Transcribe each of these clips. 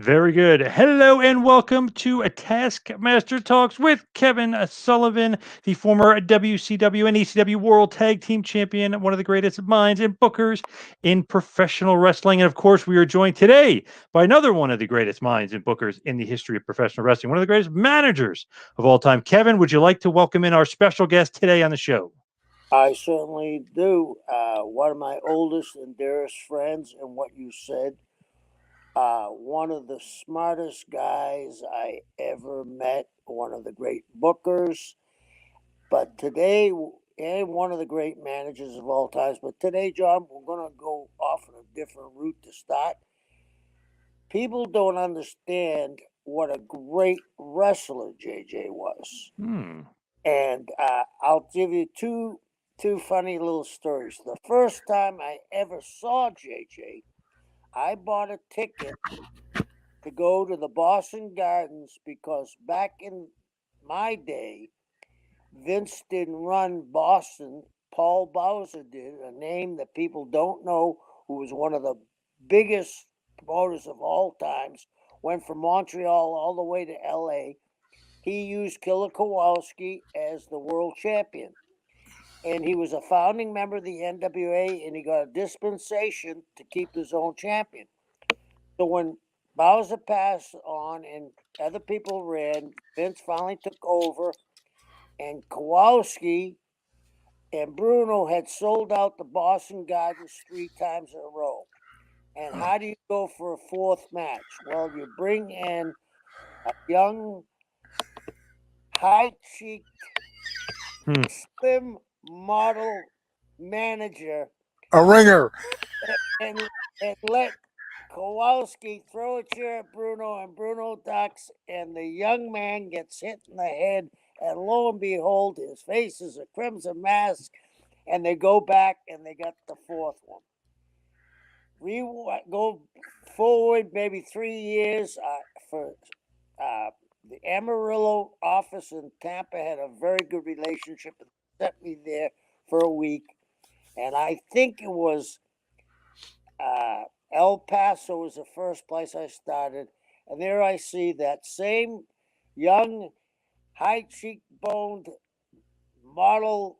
Very good. Hello and welcome to a Taskmaster Talks with Kevin Sullivan, the former WCW and ECW World Tag Team Champion, one of the greatest minds and bookers in professional wrestling. And of course, we are joined today by another one of the greatest minds and bookers in the history of professional wrestling, one of the greatest managers of all time. Kevin, would you like to welcome in our special guest today on the show? I certainly do. One of my oldest and dearest friends, and what you said, one of the smartest guys I ever met, one of the great bookers, but today, and one of the great managers of all times. But today, John, we're going to go off on a different route to start. People don't understand what a great wrestler JJ was. Hmm. And I'll give you two funny little stories. The first time I ever saw JJ, I bought a ticket to go to the Boston Gardens because back in my day, Vince didn't run Boston. Paul Bowser did, a name that people don't know, who was one of the biggest promoters of all times. Went from Montreal all the way to LA. He used Killer Kowalski as the world champion. And he was a founding member of the NWA, and he got a dispensation to keep his own champion. So when Bowser passed on and other people ran, Vince finally took over, and Kowalski and Bruno had sold out the Boston Gardens 3 times in a row. And how do you go for a fourth match? Well, you bring in a young, high-cheeked, Hmm. slim model manager A ringer. and let Kowalski throw a chair at Bruno, and Bruno ducks, and the young man gets hit in the head, and lo and behold, his face is a crimson mask, and they go back and they got the fourth one. We go forward maybe 3 years for the Amarillo office in Tampa had a very good relationship and sent me there for a week, and I think it was El Paso was the first place I started, and there I see that same young, high cheekboned model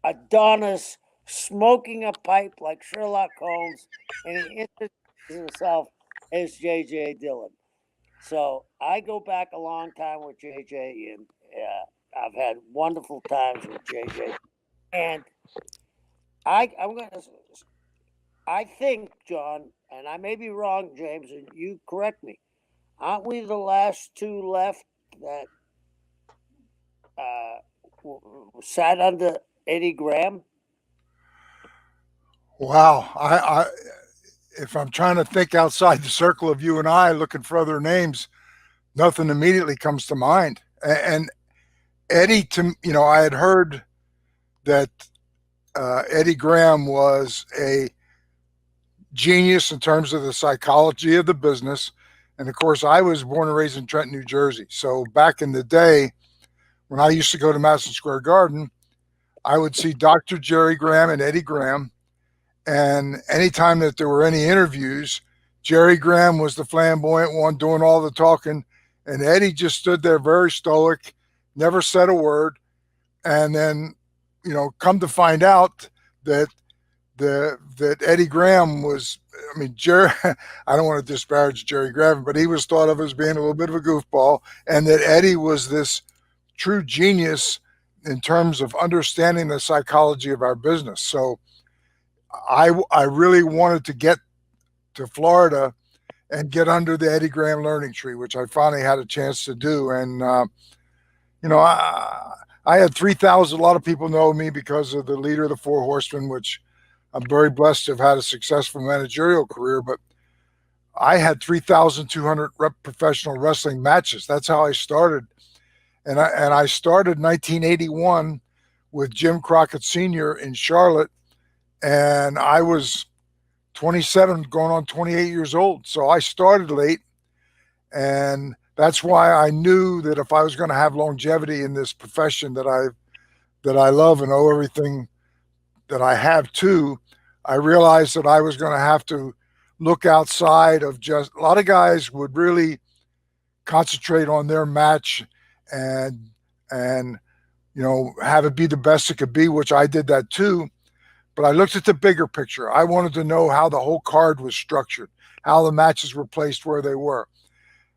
Adonis smoking a pipe like Sherlock Holmes, and he introduces himself as J.J. Dillon. So I go back a long time with J.J., and I've had wonderful times with J.J. And I'm going to I think, John, and I may be wrong, James, and you correct me. Aren't we the last two left that sat under Eddie Graham? Wow. If I'm trying to think outside the circle of you and I, looking for other names, nothing immediately comes to mind. And Eddie, I had heard that Eddie Graham was a genius in terms of the psychology of the business. And of course, I was born and raised in Trenton, New Jersey. So back in the day, when I used to go to Madison Square Garden, I would see Dr. Jerry Graham and Eddie Graham. And anytime that there were any interviews, Jerry Graham was the flamboyant one doing all the talking, and Eddie just stood there very stoic, never said a word. And then, come to find out that that Eddie Graham was, Jerry, I don't want to disparage Jerry Graham, but he was thought of as being a little bit of a goofball, and that Eddie was this true genius in terms of understanding the psychology of our business. So I really wanted to get to Florida and get under the Eddie Graham learning tree, which I finally had a chance to do. And I had 3,000. A lot of people know me because of the leader of the Four Horsemen, which I'm very blessed to have had a successful managerial career. But I had 3,200 professional wrestling matches. That's how I started. And I started 1981 with Jim Crockett Sr. in Charlotte, and I was 27, going on 28 years old. So I started late, and that's why I knew that if I was going to have longevity in this profession that I love and owe everything that I have to, I realized that I was going to have to look outside of just a lot of guys would really concentrate on their match and and have it be the best it could be, which I did that too. But I looked at the bigger picture. I wanted to know how the whole card was structured, how the matches were placed where they were,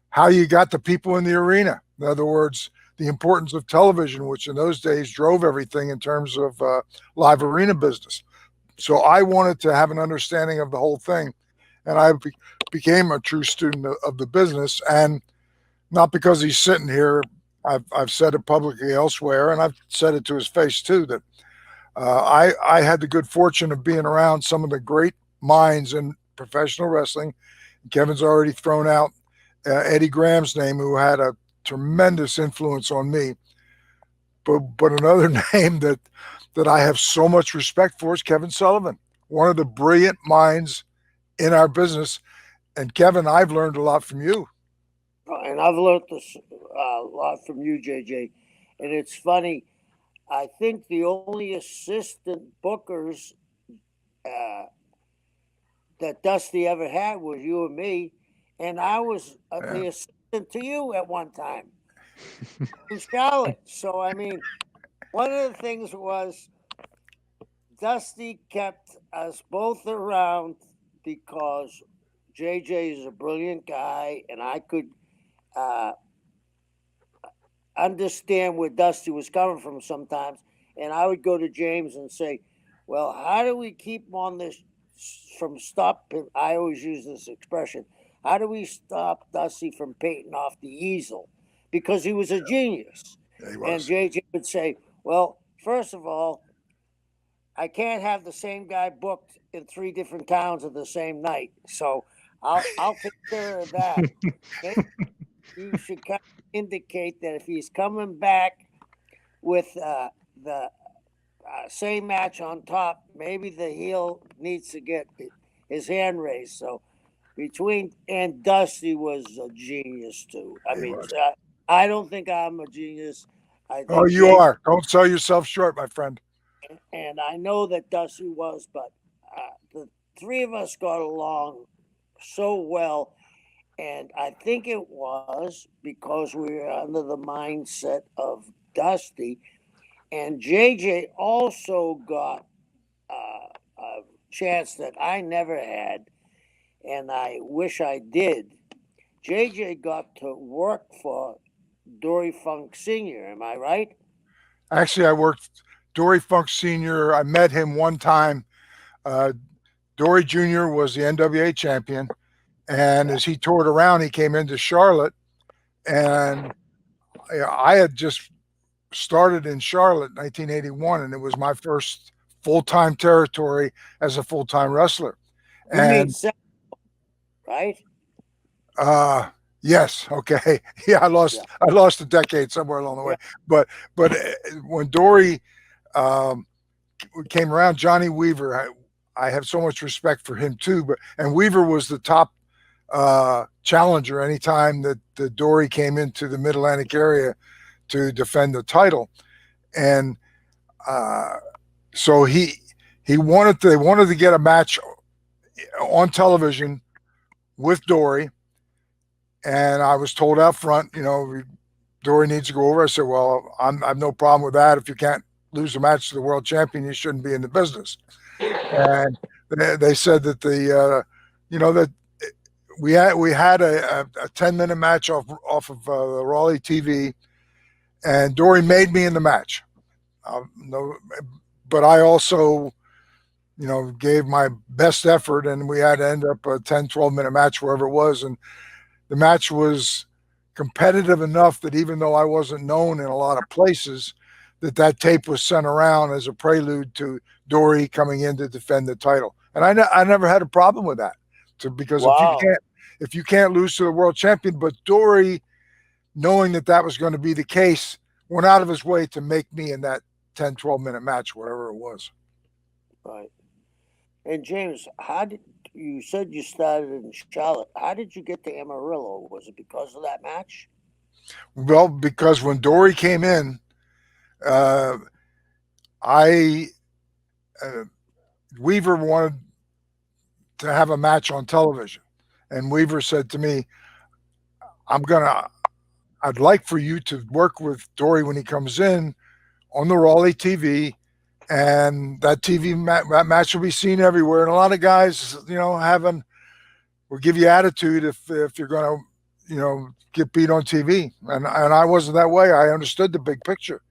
how you got the people in the arena. In other words, the importance of television, which in those days drove everything in terms of live arena business. So I wanted to have an understanding of the whole thing. And I became a true student of the business. And not because he's sitting here, I've said it publicly elsewhere, and I've said it to his face too, that I had the good fortune of being around some of the great minds in professional wrestling. Kevin's already thrown out Eddie Graham's name, who had a tremendous influence on me. But another name that I have so much respect for is Kevin Sullivan, one of the brilliant minds in our business. And Kevin, I've learned a lot from you. And I've learned a lot from you, JJ. And it's funny. I think the only assistant bookers that Dusty ever had was you and me, and I was the assistant to you at one time in Charlotte. So I mean, one of the things was Dusty kept us both around because JJ is a brilliant guy, and I could understand where Dusty was coming from sometimes. And I would go to James and say, well, how do we keep him on this from stopping? I always use this expression. How do we stop Dusty from painting off the easel? Because he was a genius. Yeah, he And was. JJ would say, well, first of all, I can't have the same guy booked in 3 different towns at the same night. So I'll take care of that. Okay? You should kind of indicate that if he's coming back with the same match on top, maybe the heel needs to get his hand raised. So between and Dusty was a genius too. I mean, I don't think I'm a genius. I think You are. Don't sell yourself short, my friend. And I know that Dusty was, but the 3 of us got along so well. And I think it was because we were under the mindset of Dusty. And JJ also got a chance that I never had, and I wish I did. JJ got to work for Dory Funk Sr., am I right? Actually, I worked Dory Funk Sr. I met him one time. Dory Jr. was the NWA champion. And as he toured around, he came into Charlotte. And I had just started in Charlotte in 1981, and it was my first full-time territory as a full-time wrestler. You mean right? Yes. Okay. Yeah, I lost a decade somewhere along the way. But when Dory came around, Johnny Weaver, I have so much respect for him too. And Weaver was the top challenger anytime that the Dory came into the Mid-Atlantic area to defend the title. And so they wanted to get a match on television with Dory. And I was told out front, Dory needs to go over. I said, well, I have no problem with that. If you can't lose a match to the world champion, you shouldn't be in the business. And they said that that we had a 10-minute match off of Raleigh TV, and Dory made me in the match. But I also, gave my best effort, and we had to end up a 10, 12-minute match, wherever it was. And the match was competitive enough that even though I wasn't known in a lot of places, that tape was sent around as a prelude to Dory coming in to defend the title. And I never had a problem with that. Because if you can't lose to the world champion, but Dory, knowing that was going to be the case, went out of his way to make me in that 10, 12-minute match, whatever it was. Right. And James, you said you started in Charlotte. How did you get to Amarillo? Was it because of that match? Well, because when Dory came in, Weaver wanted to have a match on television. And Weaver said to me, I'd like for you to work with Dory when he comes in on the Raleigh TV, and that that match will be seen everywhere. And a lot of guys, will give you attitude if you're going to, get beat on TV. And I wasn't that way. I understood the big picture.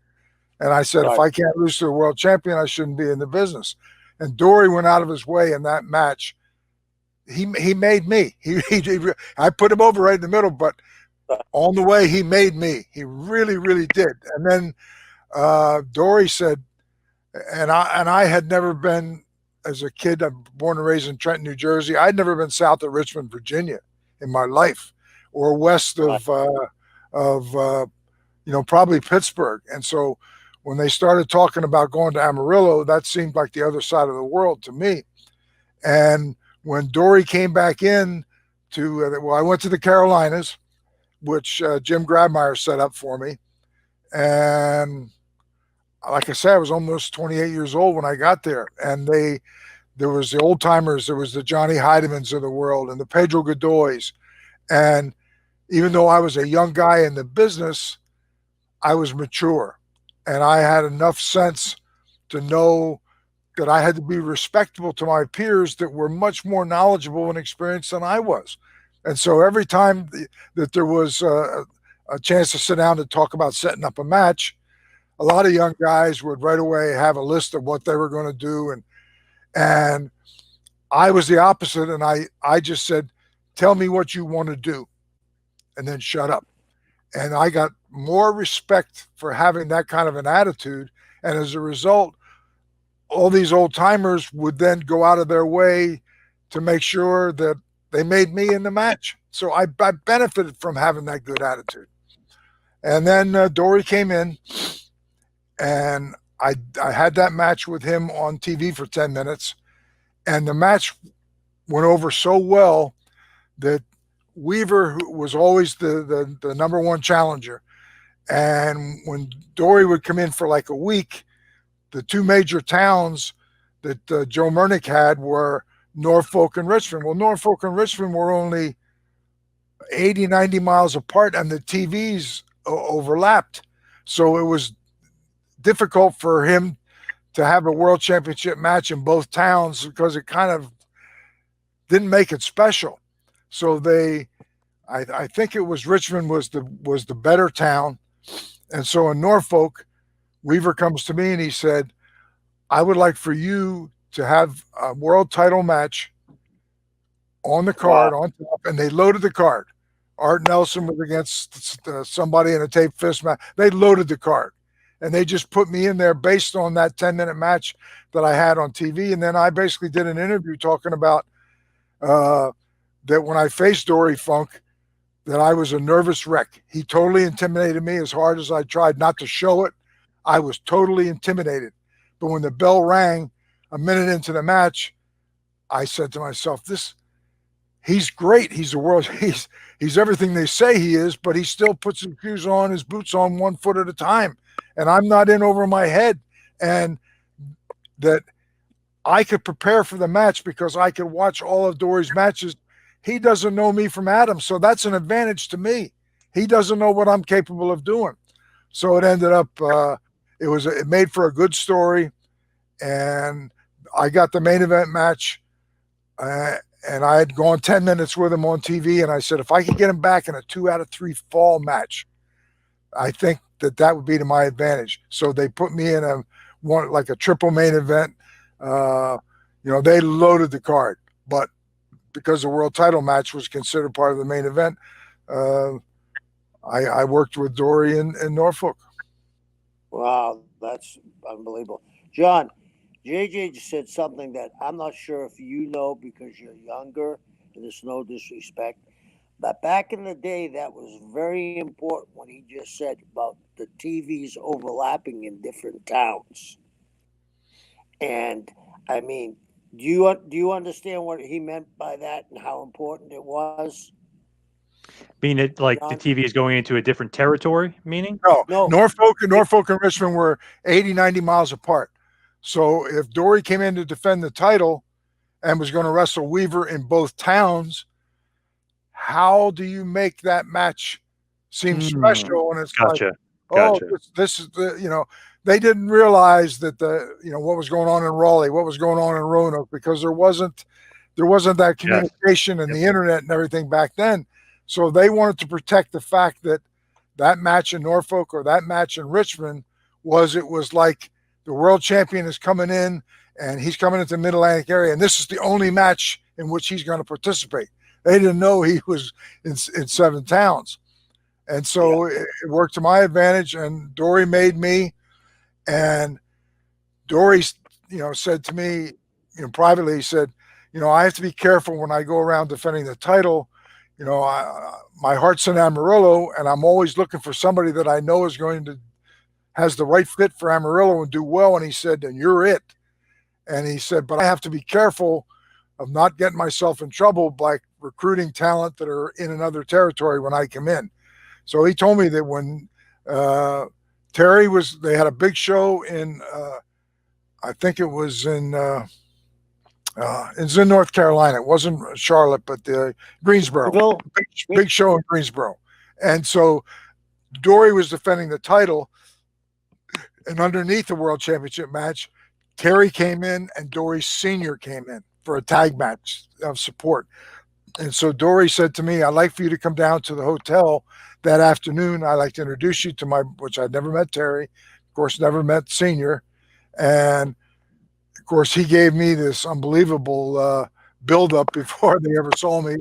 And I said, if I can't lose to a world champion, I shouldn't be in the business. And Dory went out of his way in that match. He made me. I put him over right in the middle, but on the way, he made me. He really, really did. And then Dory said, and I had never been, as a kid, I'm born and raised in Trenton, New Jersey. I'd never been south of Richmond, Virginia in my life, or west of probably Pittsburgh. And so when they started talking about going to Amarillo, that seemed like the other side of the world to me. And when Dory came back in I went to the Carolinas, which Jim Grabmeyer set up for me. And like I said, I was almost 28 years old when I got there. And there was the old timers, there was the Johnny Heidemans of the world and the Pedro Godoys. And even though I was a young guy in the business, I was mature. And I had enough sense to know that I had to be respectable to my peers that were much more knowledgeable and experienced than I was. And so every time that there was a chance to sit down and talk about setting up a match, a lot of young guys would right away have a list of what they were going to do. And I was the opposite. And I just said, tell me what you want to do and then shut up. And I got more respect for having that kind of an attitude. And as a result, all these old timers would then go out of their way to make sure that they made me in the match. So I benefited from having that good attitude. And then Dory came in, and I had that match with him on TV for 10 minutes. And the match went over so well that Weaver, who was always the number one challenger, and when Dory would come in for like a week, the two major towns that Joe Murnick had were Norfolk and Richmond. Well, Norfolk and Richmond were only 80, 90 miles apart, and the TVs overlapped. So it was difficult for him to have a world championship match in both towns because it kind of didn't make it special. So I think it was Richmond was the better town. And so in Norfolk, Weaver comes to me and he said, I would like for you to have a world title match on the card, on top, and they loaded the card. Art Nelson was against somebody in a tape fist match. They loaded the card, and they just put me in there based on that 10-minute match that I had on TV. And then I basically did an interview talking about that when I faced Dory Funk, that I was a nervous wreck. He totally intimidated me as hard as I tried not to show it. I was totally intimidated. But when the bell rang a minute into the match, I said to myself, he's great. He's the world. He's everything they say he is, but he still puts his shoes on, his boots on 1 foot at a time. And I'm not in over my head. And that I could prepare for the match because I could watch all of Dory's matches. He doesn't know me from Adam. So that's an advantage to me. He doesn't know what I'm capable of doing. So it ended up, it made for a good story. And I got the main event match. And I had gone 10 minutes with him on TV. And I said, if I could get him back in a 2 out of 3 fall match, I think that would be to my advantage. So they put me in a triple main event. They loaded the card, but because the world title match was considered part of the main event, I worked with Dory in Norfolk. Wow, that's unbelievable. John, JJ just said something that I'm not sure if you know because you're younger, and there's no disrespect. But back in the day, that was very important when he just said about the TVs overlapping in different towns. And I mean, do you understand what he meant by that and how important it was? Being it like John? the TV is going into a different territory, meaning? No. Norfolk and Richmond were 80, 90 miles apart. So if Dory came in to defend the title and was going to wrestle Weaver in both towns, how do you make that match seem special? And it's Gotcha. like, oh, Gotcha. this is the, they didn't realize that what was going on in Raleigh, what was going on in Roanoke, because there wasn't that communication and the internet and everything back then. So they wanted to protect the fact that that match in Norfolk or that match in Richmond it was like the world champion is coming in and he's coming into the Mid-Atlantic area, and this is the only match in which he's going to participate. They didn't know he was in 7 towns. And so it worked to my advantage, and Dory made me. And Dory, said to me, privately, he said, I have to be careful when I go around defending the title. My heart's in Amarillo, and I'm always looking for somebody that I know has the right fit for Amarillo and do well. And he said, and you're it. And he said, but I have to be careful of not getting myself in trouble by recruiting talent that are in another territory when I come in. So he told me that when Terry they had a big show in, I think it was in North Carolina. It wasn't Charlotte, but Greensboro. Big show in Greensboro. And so Dory was defending the title, and underneath the World Championship match, Terry came in and Dory Sr. came in for a tag match of support. And so Dory said to me, I'd like for you to come down to the hotel that afternoon. I'd like to introduce you to which I'd never met Terry, of course, never met Senior. And of course, he gave me this unbelievable buildup before they ever saw me.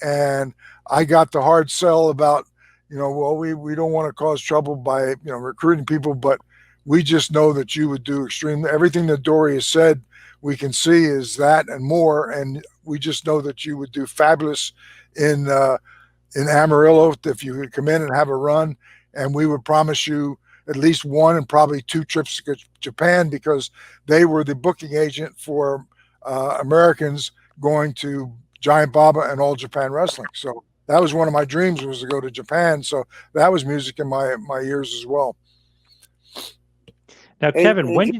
And I got the hard sell about, well, we don't want to cause trouble by, recruiting people, but we just know that you would do everything that Dory has said. We can see is that and more, and we just know that you would do fabulous in Amarillo if you could come in and have a run, and we would promise you at least 1 and probably 2 trips to Japan, because they were the booking agent for Americans going to Giant Baba and All Japan Wrestling. So that was one of my dreams, was to go to Japan. So that was music in my ears as well. Now, Kevin, when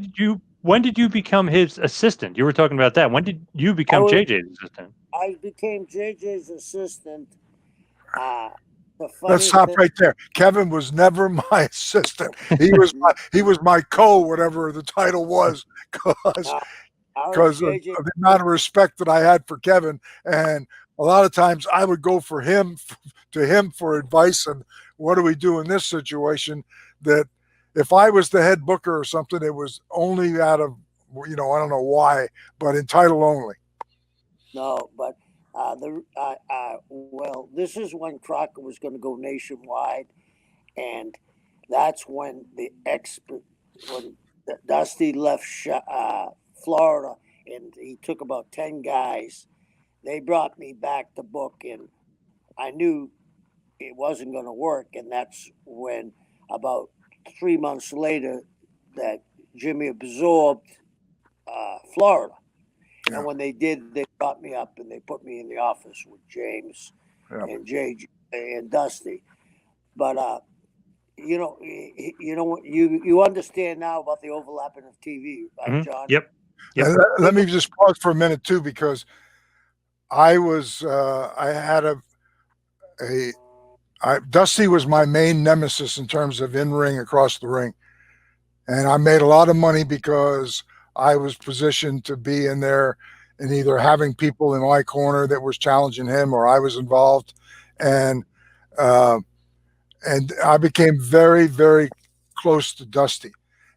did you become his assistant? You were talking about that. When did you become JJ's assistant? I became JJ's assistant. Let's stop right there. Kevin was never my assistant. He was my whatever the title was, because of the amount of respect that I had for Kevin. And a lot of times I would go to him for advice. And what do we do in this situation? That if I was the head booker or something, it was only out of, I don't know why, but in title only. No, but this is when Crockett was going to go nationwide, and that's when when Dusty left Florida, and he took about 10 guys. They brought me back to book, and I knew it wasn't going to work, and that's when about 3 months later that Jimmy absorbed Florida. Yeah. And when they did, they brought me up and they put me in the office with James and JJ and Dusty. But you understand now about the overlapping of TV, right, John? Yep. Let me just pause for a minute too, because Dusty was my main nemesis in terms of in-ring, across the ring. And I made a lot of money because I was positioned to be in there and either having people in my corner that was challenging him, or I was involved. And I became very, very close to Dusty.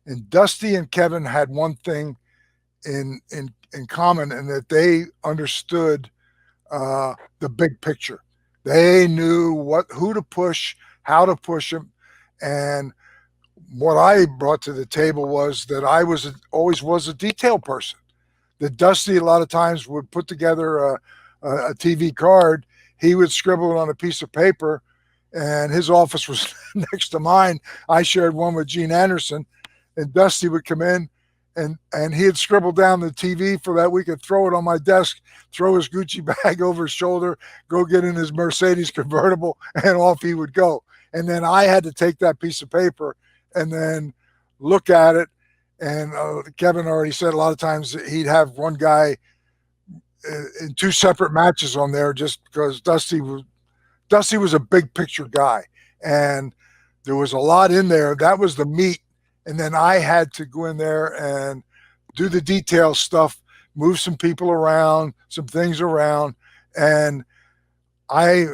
And Dusty and Kevin had one thing in common, and that they understood the big picture. They knew who to push, how to push him. And what I brought to the table was that I always was a detail person. That Dusty a lot of times would put together a TV card. He would scribble it on a piece of paper, and his office was next to mine. I shared one with Gene Anderson, and Dusty would come in, and he had scribbled down the TV for that week and throw it on my desk, throw his Gucci bag over his shoulder, go get in his Mercedes convertible, and off he would go. And then I had to take that piece of paper and then look at it. And Kevin already said a lot of times he'd have one guy in two separate matches on there, just because Dusty was a big picture guy, and there was a lot in there. That was the meat, and then I had to go in there and do the detail stuff, move some people around, some things around, and I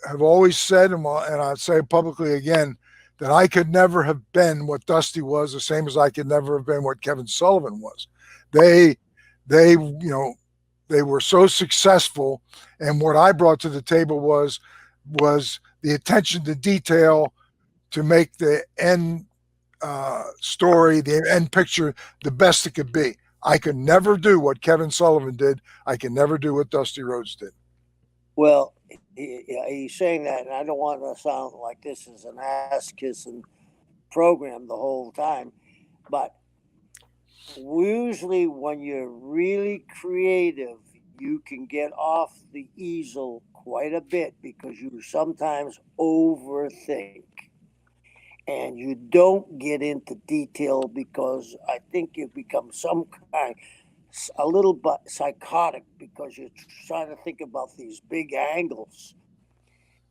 have always said, and I'll say it publicly again, that I could never have been what Dusty was, the same as I could never have been what Kevin Sullivan was. They were so successful, and what I brought to the table was the attention to detail to make the end story, the end picture, the best it could be. I could never do what Kevin Sullivan did. I could never do what Dusty Rhodes did. Well, he's saying that, and I don't want to sound like this is an ass-kissing program the whole time, but usually when you're really creative, you can get off the easel quite a bit because you sometimes overthink. And you don't get into detail because I think you become a little bit psychotic because you're trying to think about these big angles.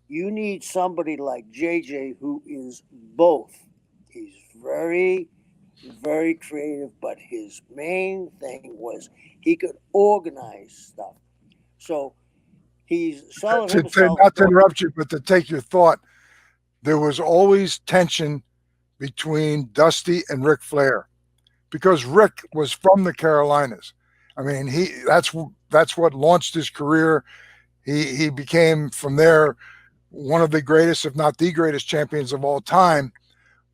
You need somebody like JJ who is both. He's very, very creative, but his main thing was he could organize stuff. So he's selling himself. Not to interrupt you, but to take your thought, there was always tension between Dusty and Ric Flair because Rick was from the Carolinas. I mean, that's what launched his career. He became from there one of the greatest, if not the greatest champions of all time.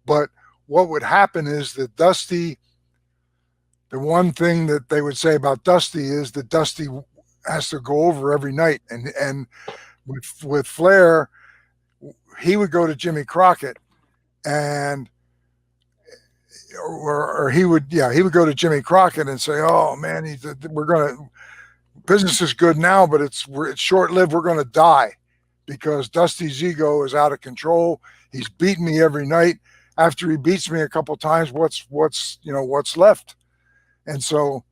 But what would happen is that Dusty, the one thing that they would say about Dusty is that Dusty has to go over every night. And with Flair, he would go to Jimmy Crockett and he would go to Jimmy Crockett and say, "Oh man, business is good now, but it's short lived. We're going to die because Dusty's ego is out of control. He's beaten me every night. After he beats me a couple times, what's left?" And so,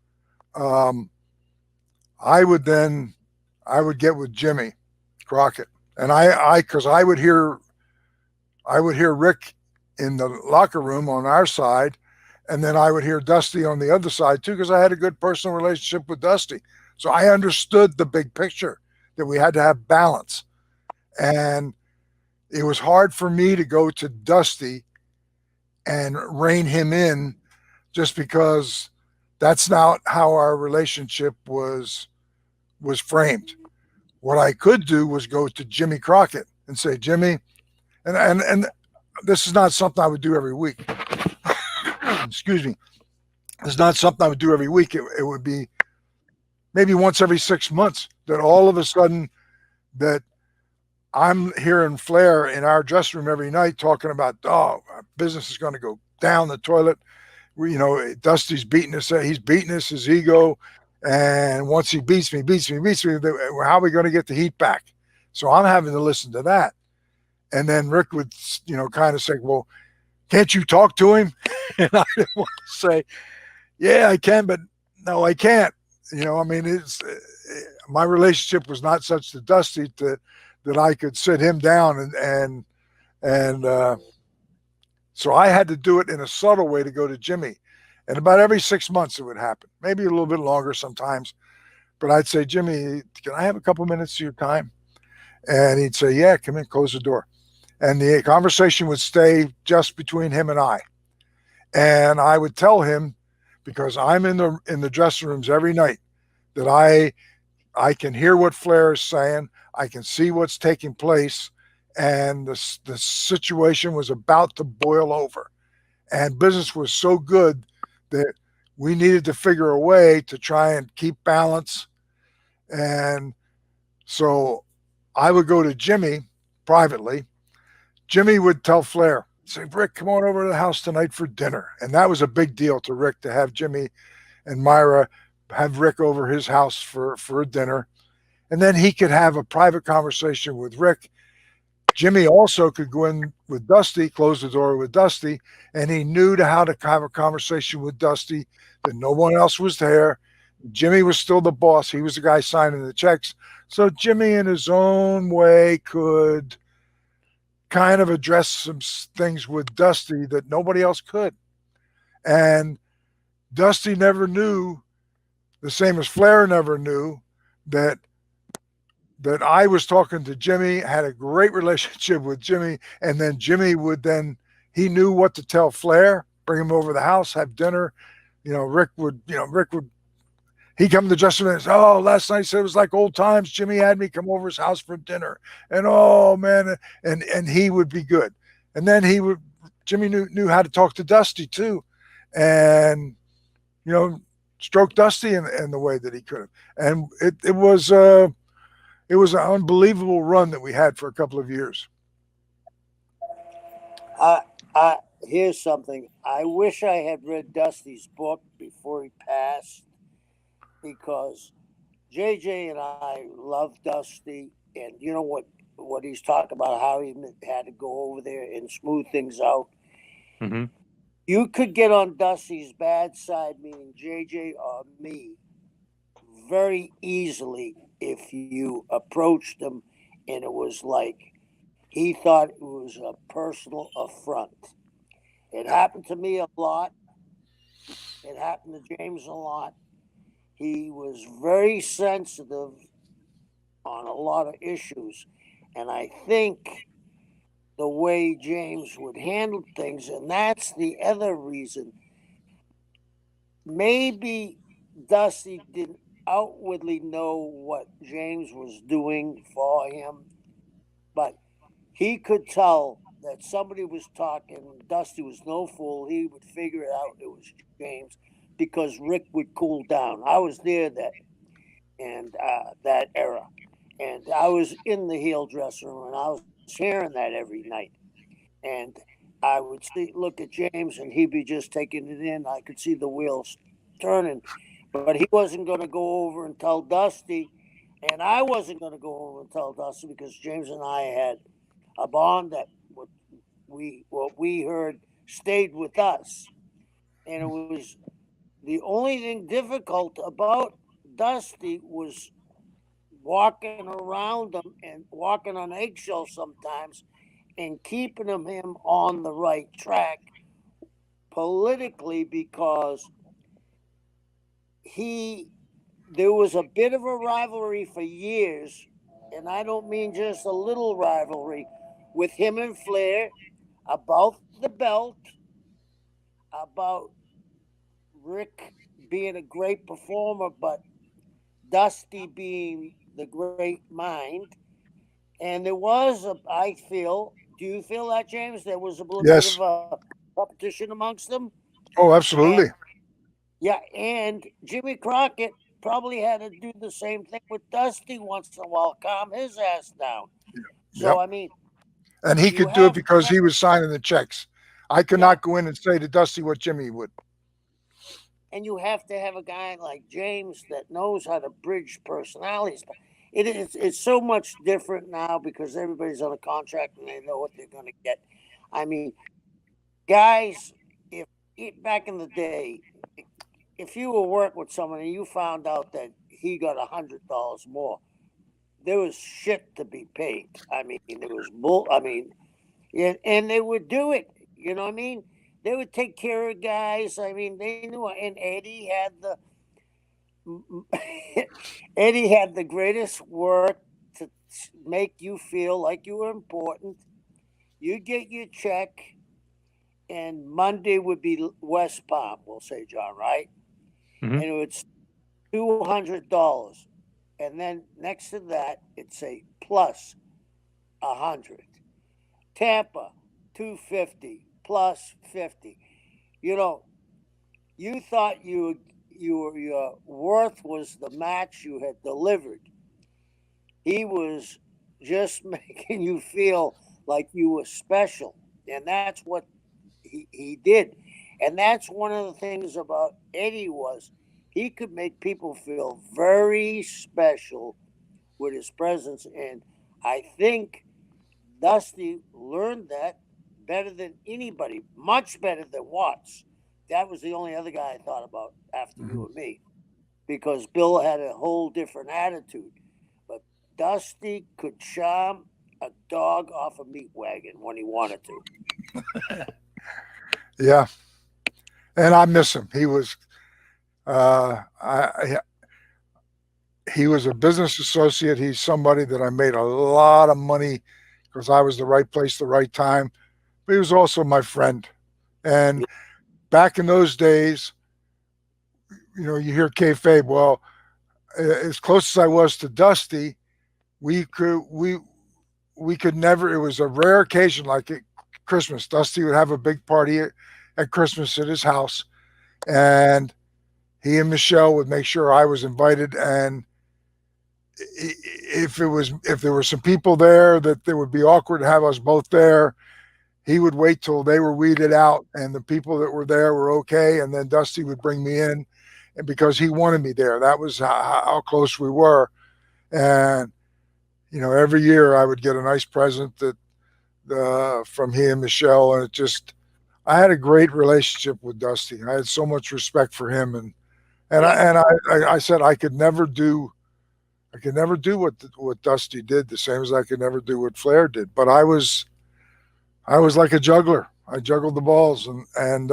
I would get with Jimmy Crockett, and because I would hear Rick in the locker room on our side, and then I would hear Dusty on the other side too, because I had a good personal relationship with Dusty. So I understood the big picture, that we had to have balance. And it was hard for me to go to Dusty and rein him in just because that's not how our relationship was framed. What I could do was go to Jimmy Crockett and say, "Jimmy," and this is not something I would do every week. Excuse me. It's not something I would do every week. It would be maybe once every 6 months that all of a sudden that I'm hearing Flair in our dressing room every night talking about, "Oh, our business is going to go down the toilet. Dusty's beating us. He's beating us, his ego. And once he beats me, how are we going to get the heat back?" So I'm having to listen to that. And then Rick would, kind of say, "Well, can't you talk to him?" And I didn't want to say, "Yeah, I can, but no, I can't." My relationship was not such to Dusty that I could sit him down and so I had to do it in a subtle way to go to Jimmy. And about every 6 months it would happen, maybe a little bit longer sometimes. But I'd say, "Jimmy, can I have a couple minutes of your time?" And he'd say, "Yeah, come in, close the door." And the conversation would stay just between him and I. And I would tell him, because I'm in the dressing rooms every night, that I can hear what Flair is saying. I can see what's taking place. And the situation was about to boil over. And business was so good that we needed to figure a way to try and keep balance. And so I would go to Jimmy privately. Jimmy would tell Flair, say, "Rick, come on over to the house tonight for dinner." And that was a big deal to Rick, to have Jimmy and Myra have Rick over his house for a dinner. And then he could have a private conversation with Rick. Jimmy also could go in with Dusty, close the door with Dusty, and he knew how to have a conversation with Dusty, that no one else was there, Jimmy was still the boss. He was the guy signing the checks. So Jimmy, in his own way, could kind of address some things with Dusty that nobody else could. And Dusty never knew, the same as Flair never knew, that I was talking to Jimmy, had a great relationship with Jimmy, and then Jimmy would then he knew what to tell Flair, bring him over to the house, have dinner. Rick would he come to the dressing room and say, "Oh, last night said it was like old times. Jimmy had me come over his house for dinner, and oh man," and he would be good. And then Jimmy knew how to talk to Dusty too, and you know, stroke Dusty in the way that he could have. And it was an unbelievable run that we had for a couple of years. Here's something. I wish I had read Dusty's book before he passed, because JJ and I love Dusty, and you know what he's talking about, how he had to go over there and smooth things out. Mm-hmm. You could get on Dusty's bad side, meaning JJ or me, very easily if you approached him and it was like he thought it was a personal affront. It happened to me a lot. It happened to James a lot. He was very sensitive on a lot of issues. And I think the way James would handle things, and that's the other reason. Maybe Dusty didn't outwardly know what James was doing for him, but he could tell that somebody was talking. Dusty was no fool. He would figure it out. It was James, because Rick would cool down. I was there that era, and I was in the heel dressing room, and I was hearing that every night. And I would look at James, and he'd be just taking it in. I could see the wheels turning, but he wasn't going to go over and tell Dusty, and I wasn't going to go over and tell Dusty, because James and I had a bond that what we heard stayed with us, and it was the only thing difficult about Dusty was walking around him and walking on eggshells sometimes, and keeping him on the right track politically, because he there was a bit of a rivalry for years, and I don't mean just a little rivalry, with him and Flair about the belt, about Rick being a great performer, but Dusty being the great mind. And there was I feel, do you feel that, James? There was a little bit of Yes. a competition amongst them. Oh, And absolutely. yeah, and Jimmy Crockett probably had to do the same thing with Dusty once in a while, calm his ass down. So, Yep. I mean, And he you could do it have to because have, he was signing the checks. I could yeah, not go in and say to Dusty what Jimmy would. and you have to have a guy like James that knows how to bridge personalities. But it's so much different now because everybody's on a contract and they know what they're going to get. I mean, guys, if back in the day, if you were working with someone and you found out that he got $100 more, there was shit to be paid. I mean, there was bull. I mean, and they would do it. You know what I mean? They would take care of guys. I mean, they knew. And Eddie had the greatest work to make you feel like you were important. You get your check, and Monday would be West Palm. We'll say, John, right? Mm-hmm. And it was $200, and then next to that, it'd say plus 100. Tampa, 250 plus 50. You know, you thought your worth was the match you had delivered. He was just making you feel like you were special, and that's what he did. And that's one of the things about Eddie was he could make people feel very special with his presence. And I think Dusty learned that better than anybody, much better than Watts. That was the only other guy I thought about after Mhm. you and me. because Bill had a whole different attitude. But Dusty could charm a dog off a meat wagon when he wanted to. Yeah, and I miss him. He was, I he was a business associate. He's somebody that I made a lot of money because I was the right place, the right time. But he was also my friend. And back in those days, you hear kayfabe. Well, as close as I was to Dusty, we could we could never. It was a rare occasion, like at Christmas. Dusty would have a big party at Christmas at his house, and he and Michelle would make sure I was invited. And if there were some people there that it would be awkward to have us both there, he would wait till they were weeded out and the people that were there were okay, and then Dusty would bring me in, and because he wanted me there, that was how close we were. And every year I would get a nice present that from he and Michelle, and I had a great relationship with Dusty. I had so much respect for him, and I said I could never do what Dusty did, the same as I could never do what Flair did. But I was like a juggler. I juggled the balls, and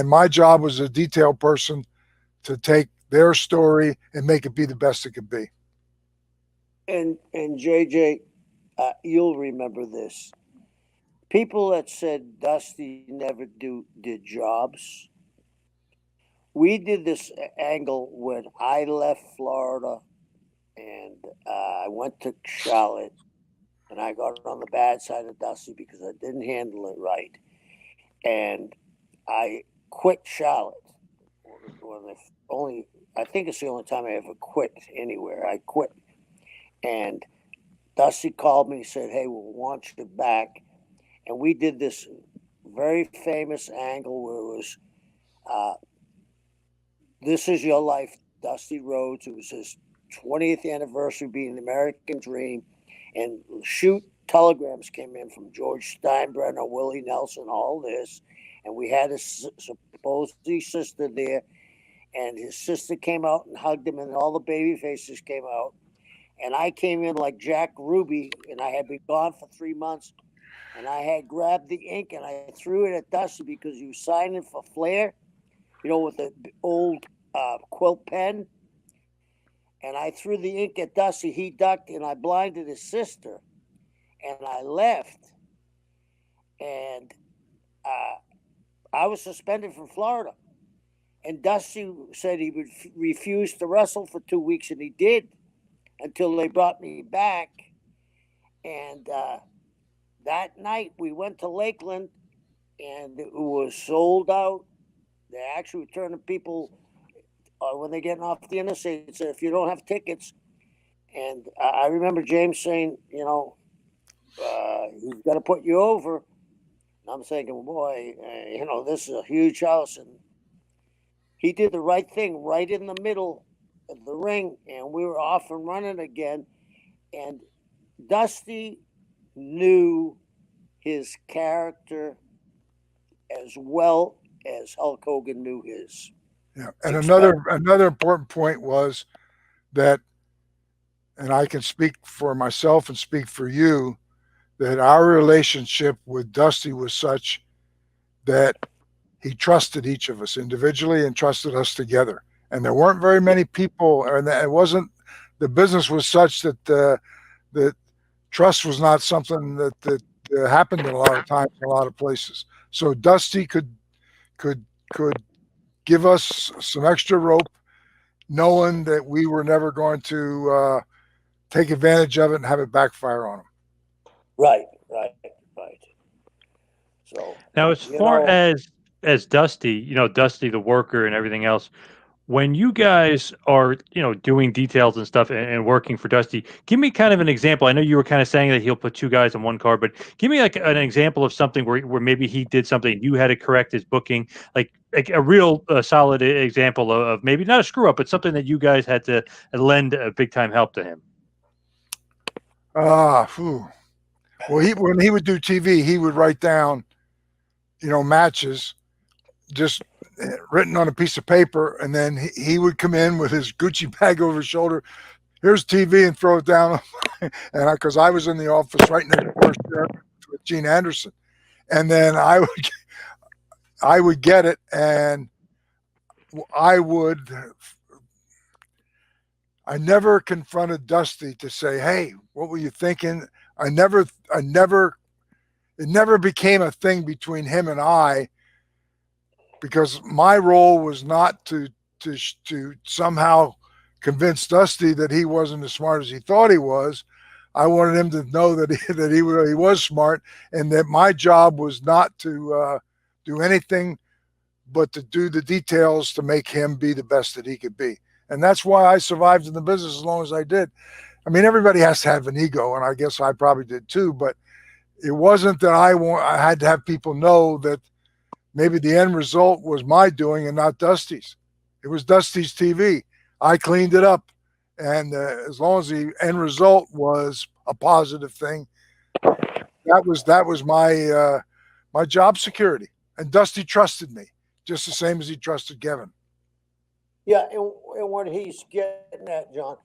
my job was a detail person to take their story and make it be the best it could be. And JJ, you'll remember this. People that said Dusty never did jobs. We did this angle when I left Florida and I went to Charlotte, and I got on the bad side of Dusty because I didn't handle it right, and I quit Charlotte. I think it's the only time I ever quit anywhere. I quit, and Dusty called me and said, "Hey, we want you back," and we did this very famous angle where it was, "This is your life, Dusty Rhodes." It was his 20th anniversary being the American Dream, and shoot telegrams came in from George Steinbrenner, Willie Nelson, all this, and we had his supposed sister there, and his sister came out and hugged him, and all the baby faces came out, and I came in like Jack Ruby, and I had been gone for 3 months, and I had grabbed the ink and I threw it at Dusty because he was signing for Flair, with the old quilt pen. And I threw the ink at Dusty. He ducked, and I blinded his sister. And I left. And I was suspended from Florida. And Dusty said he would refuse to wrestle for 2 weeks, and he did until they brought me back. And that night we went to Lakeland, and it was sold out. They actually were turning people when they're getting off the interstate, said, if you don't have tickets. And I remember James saying, he's got to put you over. And I'm thinking, boy, this is a huge house. And he did the right thing right in the middle of the ring, and we were off and running again. And Dusty knew his character as well as Hulk Hogan knew his. Yeah, and another important point was that, and I can speak for myself and speak for you, that our relationship with Dusty was such that he trusted each of us individually and trusted us together. And there weren't very many people, and the business was such that that trust was not something that happened in a lot of times in a lot of places. So Dusty could give us some extra rope, knowing that we were never going to take advantage of it and have it backfire on him. Right. So now, as far as Dusty, Dusty the worker and everything else, when you guys are, doing details and stuff and working for Dusty, give me kind of an example. I know you were kind of saying that he'll put two guys on one card, but give me like an example of something where maybe he did something you had to correct his booking, like a real solid example of maybe not a screw up, but something that you guys had to lend a big time help to him. Well, when he would do TV, he would write down, matches, just written on a piece of paper, and then he would come in with his Gucci bag over his shoulder. Here's TV, and throw it down. And because I was in the office right next door with Gene Anderson, and then I would get it, and I never confronted Dusty to say, "Hey, what were you thinking?" It never became a thing between him and I, because my role was not to somehow convince Dusty that he wasn't as smart as he thought he was. I wanted him to know that he was smart, and that my job was not to do anything but to do the details to make him be the best that he could be. And that's why I survived in the business as long as I did. I mean, everybody has to have an ego, and I guess I probably did too, but it wasn't that I had to have people know that maybe the end result was my doing and not Dusty's. It was Dusty's TV. I cleaned it up. And as long as the end result was a positive thing, that was my job security. And Dusty trusted me just the same as he trusted Kevin. Yeah, and what he's getting at, John,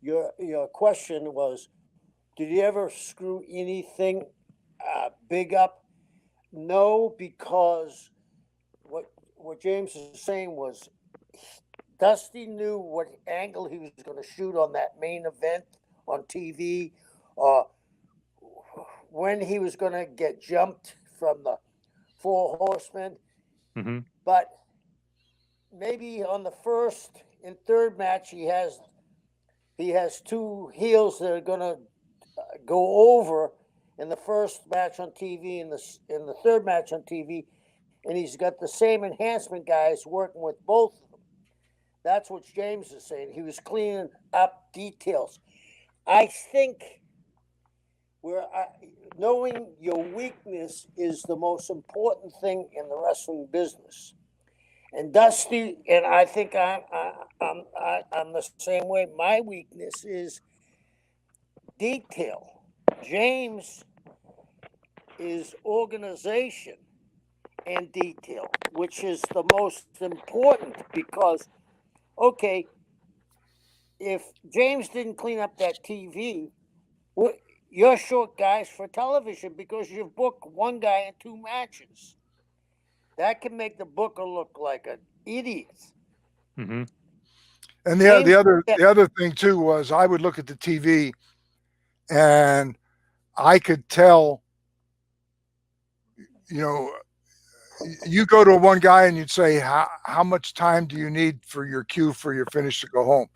your question was, did you ever screw anything big up? No, because what James is saying was, Dusty knew what angle he was going to shoot on that main event on TV, or when he was going to get jumped from the Four Horsemen. Mm-hmm. But maybe on the first and third match, he has two heels that are going to go over in the first match on TV and in the third match on TV, and he's got the same enhancement guys working with both of them. That's what James is saying. He was cleaning up details. I think knowing your weakness is the most important thing in the wrestling business. And Dusty, and I think I'm the same way. My weakness is detail. James is organization and detail, which is the most important, because, okay, if James didn't clean up that TV, you're short guys for television because you've booked one guy in two matches. That can make the booker look like an idiot. Mm-hmm. And the other thing too was, I would look at the TV and I could tell, you go to one guy and you'd say, how much time do you need for your cue for your finish to go home?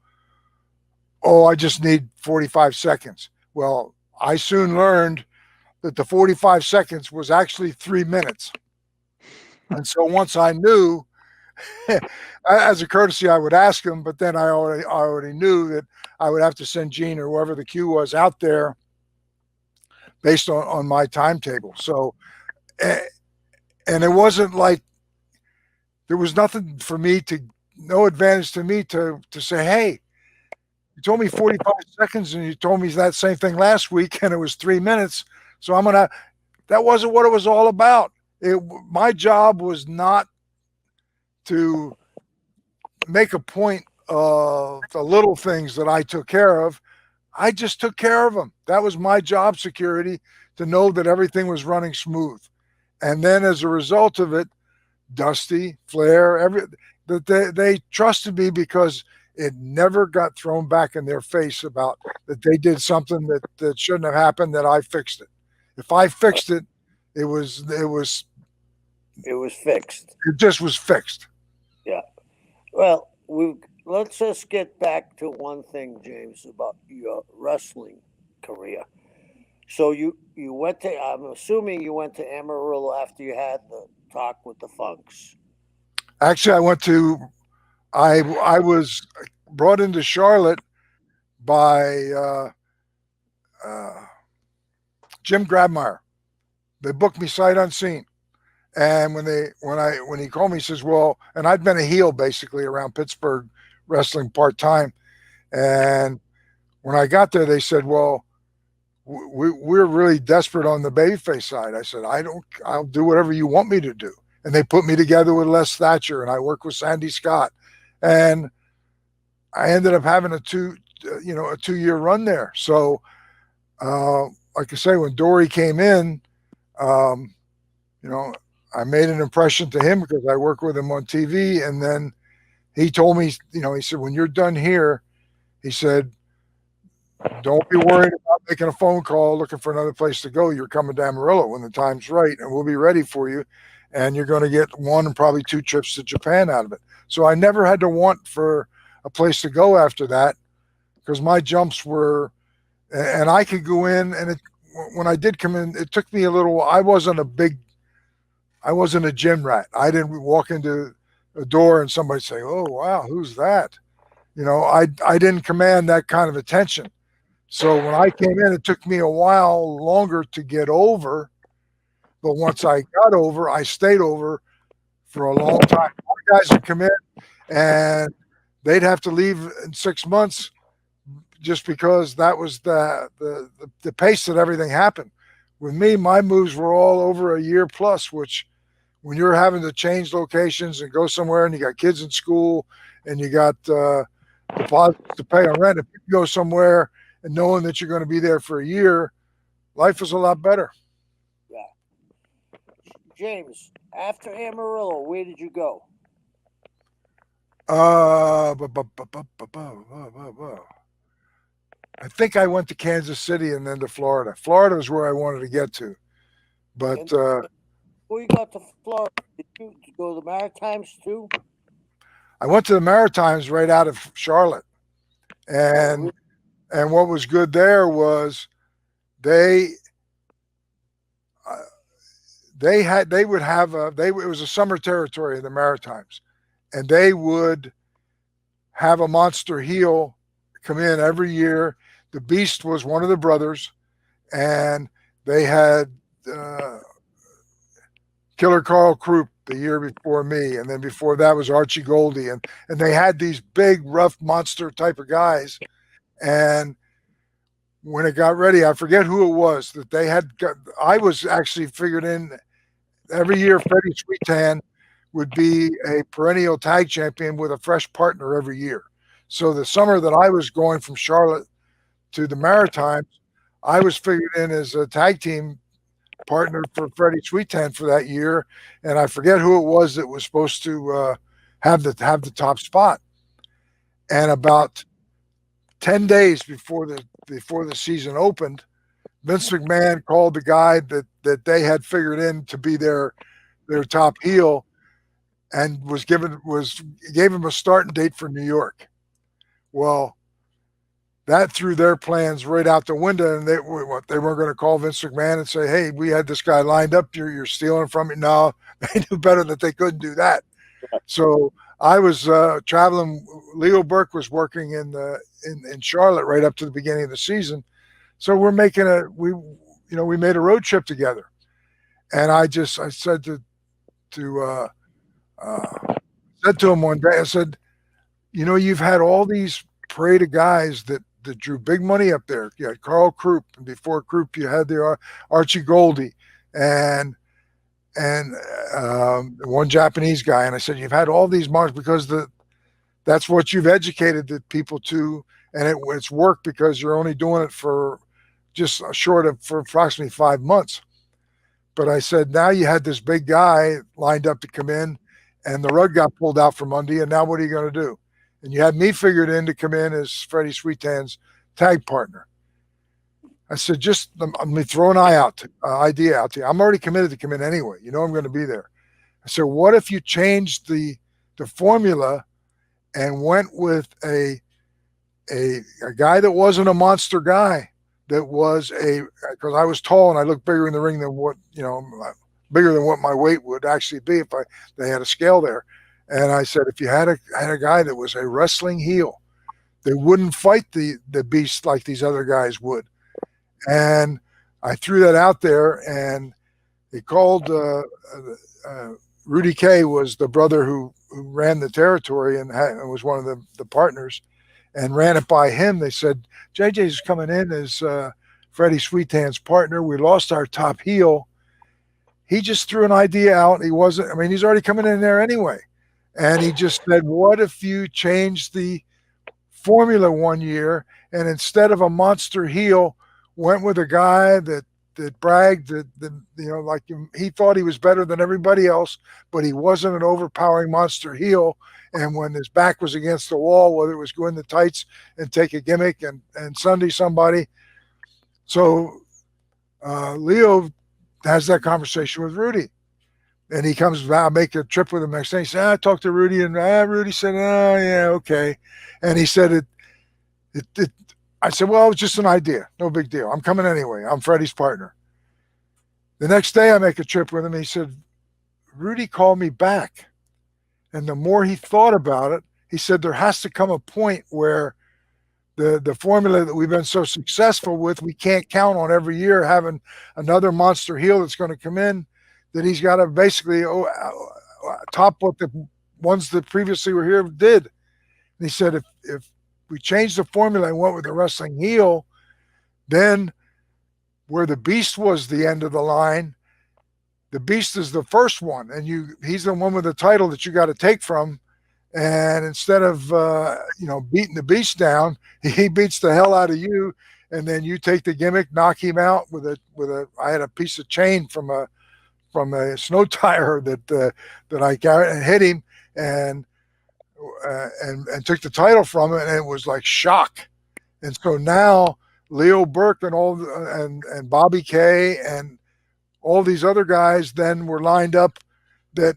Oh, I just need 45 seconds. Well, I soon learned that the 45 seconds was actually 3 minutes. And so once I knew, as a courtesy, I would ask him, but then I already knew that I would have to send Gene or whoever the cue was out there based on my timetable. So, and it wasn't like there was nothing for me no advantage to me to say, hey, you told me 45 seconds and you told me that same thing last week and it was 3 minutes. So that wasn't what it was all about. My job was not to make a point of the little things that I took care of. I just took care of them. That was my job security, to know that everything was running smooth. And then as a result of it, Dusty, Flair, they trusted me because it never got thrown back in their face about that they did something that shouldn't have happened, that I fixed it. If I fixed it, it was fixed. It just was fixed. Yeah. Well, let's just get back to one thing, James, about your wrestling career. So you went to, I'm assuming you went to Amarillo after you had the talk with the Funks. Actually, I was brought into Charlotte by Jim Grabmeyer. They booked me sight unseen. And when he called me, he says, well, and I'd been a heel basically around Pittsburgh wrestling part-time. And when I got there, they said, well, we're really desperate on the babyface side. I said, I'll do whatever you want me to do. and they put me together with Les Thatcher, and I worked with Sandy Scott, and I ended up having a 2-year run there. So, like I say, when Dory came in, um, I made an impression to him because I worked with him on TV, and then he told me, he said, when you're done here, he said, don't be worried about making a phone call looking for another place to go. You're coming to Amarillo when the time's right, and we'll be ready for you. And you're going to get 1 and probably 2 trips to Japan out of it. So I never had to want for a place to go after that, because my jumps were, and I could go in, and when I did come in, it took me a little. I wasn't a gym rat. I didn't walk into a door and somebody say, "Oh wow, who's that?" I didn't command that kind of attention. So when I came in, it took me a while longer to get over. But once I got over, I stayed over for a long time. Other guys would come in and they'd have to leave in 6 months just because that was the pace that everything happened. With me, my moves were all over a year plus, which when you're having to change locations and go somewhere and you got kids in school and you got deposits to pay on rent, if you go somewhere and knowing that you're going to be there for a year, life is a lot better. Yeah. James, after Amarillo, where did you go? I think I went to Kansas City and then to Florida. Florida was where I wanted to get to. But before you got to Florida, did you go to the Maritimes too? I went to the Maritimes right out of Charlotte. And what was good there was it was a summer territory in the Maritimes, and they would have a monster heel come in every year. The Beast was one of the brothers, and they had Killer Carl Krupp the year before me, and then before that was Archie Goldie, and they had these big, rough monster type of guys. And when it got ready, I forget who it was that they had. I was actually figured in every year. Freddie Sweetan would be a perennial tag champion with a fresh partner every year. So the summer that I was going from Charlotte to the Maritimes, I was figured in as a tag team partner for Freddie Sweetan for that year, and I forget who it was that was supposed to have the top spot. And about 10 days before the season opened, Vince McMahon called the guy that they had figured in to be their top heel, and gave him a starting date for New York. Well, that threw their plans right out the window, and they weren't going to call Vince McMahon and say, "Hey, we had this guy lined up. You're stealing from me." No, they knew better that they couldn't do that. So I was traveling. Leo Burke was working in Charlotte right up to the beginning of the season. So we're making we made a road trip together, and I said to him one day, I said, you've had all these parade of guys that drew big money up there. You had Carl Krupp, and before Krupp, you had the Archie Goldie, and one Japanese guy. And I said, you've had all these marks because that's what you've educated the people to, and it's worked because you're only doing it for just for approximately 5 months. But I said, now you had this big guy lined up to come in, and the rug got pulled out from under you, and now what are you going to do? And you had me figured in to come in as Freddie Sweetan's tag partner. I said, just let me throw an idea out to you. I'm already committed to come in anyway. I'm going to be there. I said, what if you changed the formula and went with a guy that wasn't a monster guy, that was because I was tall and I looked bigger in the ring than bigger than what my weight would actually be if they had a scale there. And I said, if you had a guy that was a wrestling heel, they wouldn't fight the Beast like these other guys would. And I threw that out there, and they called Rudy Kay was the brother who ran the territory and was one of the partners, and ran it by him. They said, JJ's coming in as Freddie Sweetan's partner. We lost our top heel. he just threw an idea out. He wasn't, I mean, he's already coming in there anyway. And he just said, what if you change the formula one year and instead of a monster heel, went with a guy that bragged that like he thought he was better than everybody else, but he wasn't an overpowering monster heel. And when his back was against the wall, whether it was go in the tights and take a gimmick and Sunday somebody. So Leo has that conversation with Rudy. And he comes back, make a trip with him next day. He said, I talked to Rudy, and Rudy said, oh, yeah, okay. And he said, I said, well, it's just an idea. No big deal. I'm coming anyway. I'm Freddie's partner. The next day I make a trip with him. He said, Rudy called me back. And the more he thought about it, he said, there has to come a point where the formula that we've been so successful with, we can't count on every year having another monster heel that's going to come in, that he's got to basically top what the ones that previously were here did. And he said, if we changed the formula and went with the wrestling heel, then where the Beast was the end of the line, the Beast is the first one, and he's the one with the title that you got to take from. And instead of beating the Beast down, he beats the hell out of you, and then you take the gimmick, knock him out with a. I had a piece of chain from a snow tire that I got and hit him and took the title from him, and it was like shock. And so now Leo Burke and Bobby Kay and all these other guys then were lined up that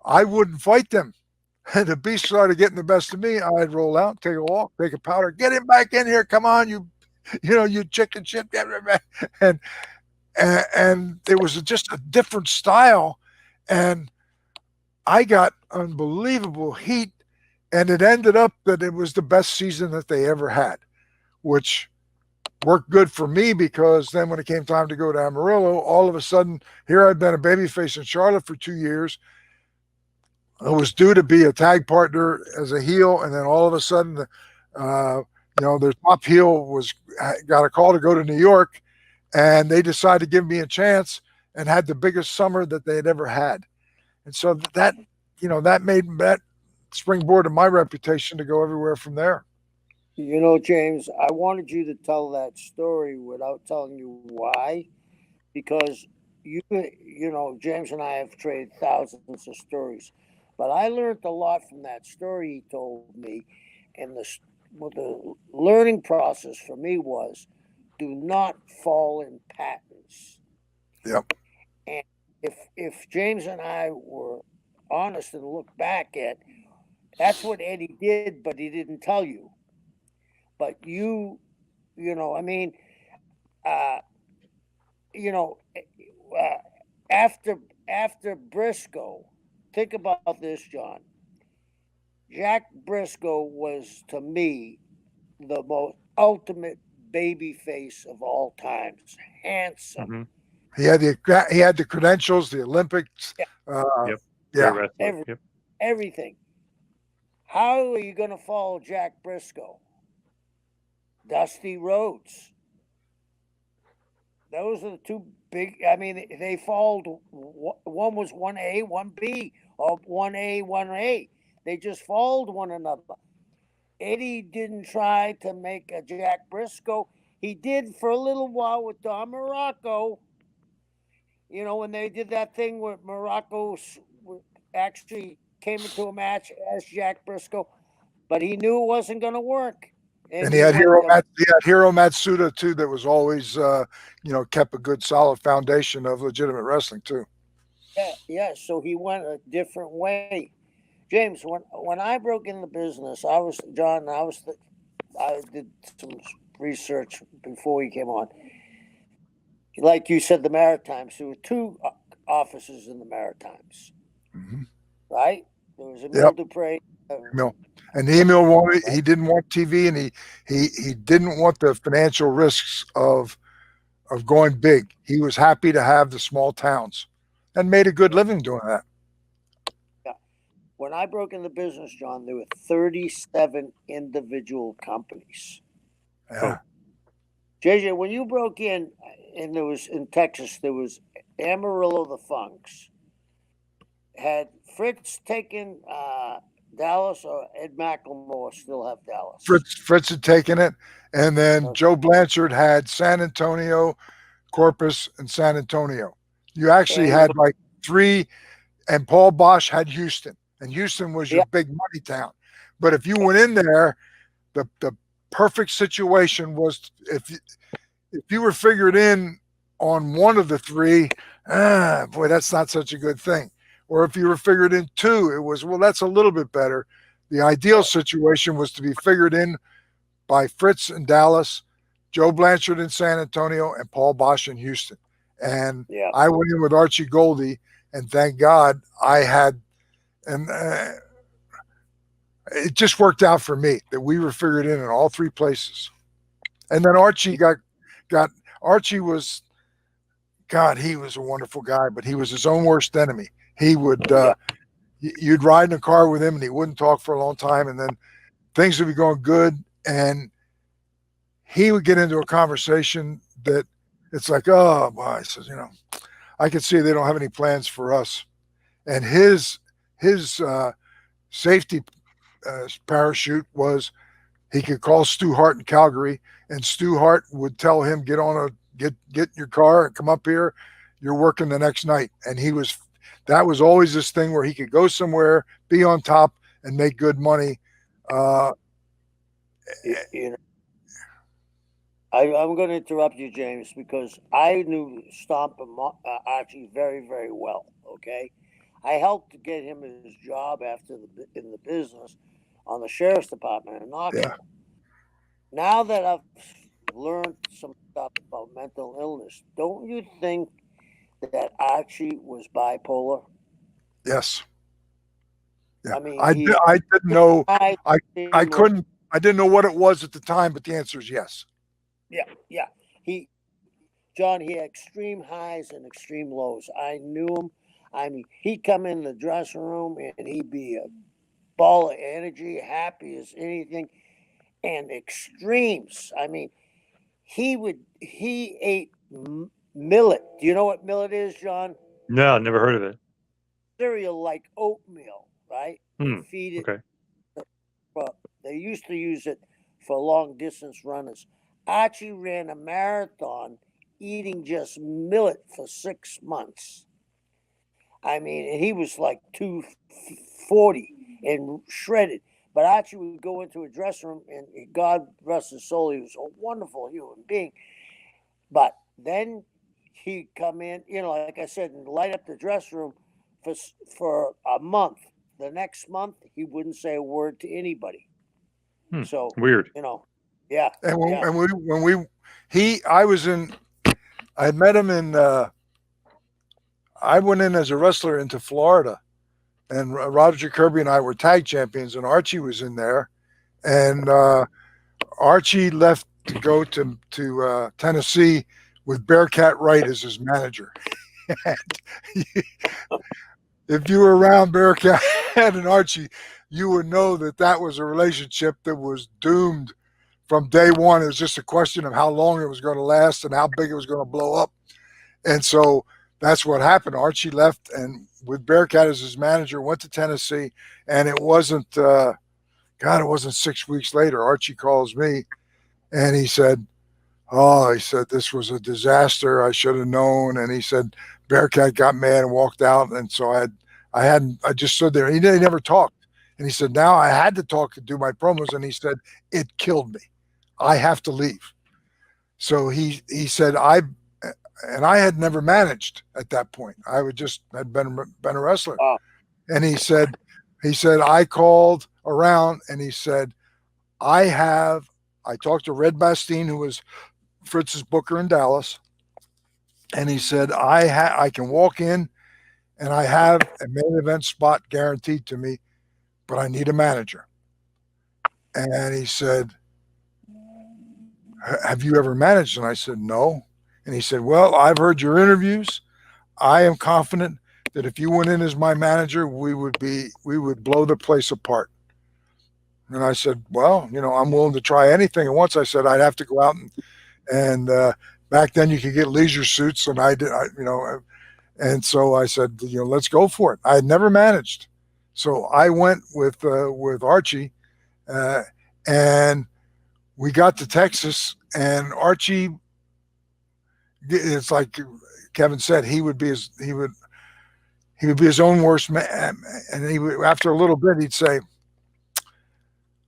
I wouldn't fight them. And the Beast started getting the best of me. I'd roll out, take a walk, take a powder, get him back in here. Come on, you chicken shit. And it was just a different style. And I got unbelievable heat. And it ended up that it was the best season that they ever had, which worked good for me because then when it came time to go to Amarillo, all of a sudden, here I'd been a babyface in Charlotte for 2 years. I was due to be a tag partner as a heel, and then all of a sudden, their top heel got a call to go to New York, and they decided to give me a chance and had the biggest summer that they had ever had. And so that made that springboard to my reputation to go everywhere from there. James, I wanted you to tell that story without telling you why, because James and I have traded thousands of stories, but I learned a lot from that story he told me, and the learning process for me was, do not fall in patterns. Yep. And if James and I were honest and look back at, that's what Eddie did, but he didn't tell you. But after Briscoe, think about this, John. Jack Briscoe was, to me, the most ultimate baby face of all times. Handsome. Mm-hmm. He had the credentials, the Olympics. Yeah. Everything. How are you going to follow Jack Briscoe? Dusty Rhodes. Those are the two big. I mean, they followed. One was 1A, 1B, or 1A, 1A. They just followed one another. Eddie didn't try to make a Jack Briscoe. He did for a little while with Don Morocco. When they did that thing where Morocco actually came into a match as Jack Briscoe, but he knew it wasn't going to work. And he had Hiro Matsuda too. That was always, kept a good solid foundation of legitimate wrestling too. Yeah. So he went a different way. James, when I broke in the business, I did some research before he came on. Like you said, the Maritimes. There were two offices in the Maritimes, right? There was Emil Dupre. And Emil he didn't want TV, and he didn't want the financial risks of going big. He was happy to have the small towns, and made a good living doing that. Yeah. When I broke in the business, John, there were 37 individual companies. Yeah. JJ, when you broke in, and there was in Texas, there was Amarillo the Funks. Had Fritz taken Dallas, or Ed McLemore still have Dallas? Fritz had taken it, and then Joe Blanchard had San Antonio, Corpus, and San Antonio. You actually had like 3, and Paul Bosch had Houston, and Houston was your big money town. But if you went in there, the perfect situation was if you were figured in on one of the 3, boy, that's not such a good thing. Or if you were figured in 2, it was, well, that's a little bit better. The ideal situation was to be figured in by Fritz in Dallas, Joe Blanchard in San Antonio, and Paul Bosch in Houston. And I went in with Archie Goldie, and thank God I had, and it just worked out for me that we were figured in all 3 places. And then Archie Archie was, God, he was a wonderful guy, but he was his own worst enemy. He would, you'd ride in a car with him and he wouldn't talk for a long time, and then things would be going good, and he would get into a conversation that it's like, oh, boy, he says, I can see they don't have any plans for us. And his safety parachute was he could call Stu Hart in Calgary, and Stu Hart would tell him, get in your car and come up here. You're working the next night. And that was always this thing where he could go somewhere, be on top, and make good money. I'm going to interrupt you, James, because I knew Stomp and Archie very, very well. Okay, I helped to get him his job in the business on the sheriff's department in Knoxville. Now that I've learned some stuff about mental illness, don't you think that Archie was bipolar? Yes. Yeah. I mean, I didn't know. I didn't know what it was at the time, but the answer is yes. Yeah. John, he had extreme highs and extreme lows. I knew him. I mean, he'd come in the dressing room and he'd be a ball of energy, happy as anything, and extremes. I mean, he ate millet. Do you know what millet is, John? No, never heard of it. Cereal like oatmeal, right? Feed it. Okay. Well, they used to use it for long distance runners. Archie ran a marathon eating just millet for 6 months. I mean, and he was like 240 and shredded. But Archie would go into a dressing room, and God rest his soul, he was a wonderful human being. But then he'd come in, like I said, and light up the dressing room for a month. The next month, he wouldn't say a word to anybody. So weird. Yeah. And I had met him in, I went in as a wrestler into Florida, and Roger Kirby and I were tag champions, and Archie was in there, and Archie left to go to Tennessee with Bearcat Wright as his manager. If you were around Bearcat and Archie, you would know that was a relationship that was doomed from day one. It was just a question of how long it was going to last and how big it was going to blow up. And so that's what happened. Archie left, and with Bearcat as his manager, went to Tennessee, and it wasn't, it wasn't 6 weeks later. Archie calls me, and he said, this was a disaster. I should have known. And he said, Bearcat got mad and walked out. And so I just stood there. He never talked. And he said, now I had to talk and do my promos. And he said, it killed me. I have to leave. So he said, I had never managed at that point. I had been a wrestler. And he said, I called around, and he said, I talked to Red Bastine, who was Fritz's booker in Dallas. And he said, I can walk in and I have a main event spot guaranteed to me, but I need a manager. And he said, have you ever managed? And I said, no. And he said, well, I've heard your interviews. I am confident that if you went in as my manager, we would blow the place apart. And I said, well, I'm willing to try anything. And once I said I'd have to go out and back then you could get leisure suits, and And so I said, let's go for it. I had never managed. So I went with Archie, uh, and we got to Texas, and Archie, it's like Kevin said, he would be his own worst man, and he would, after a little bit, he'd say,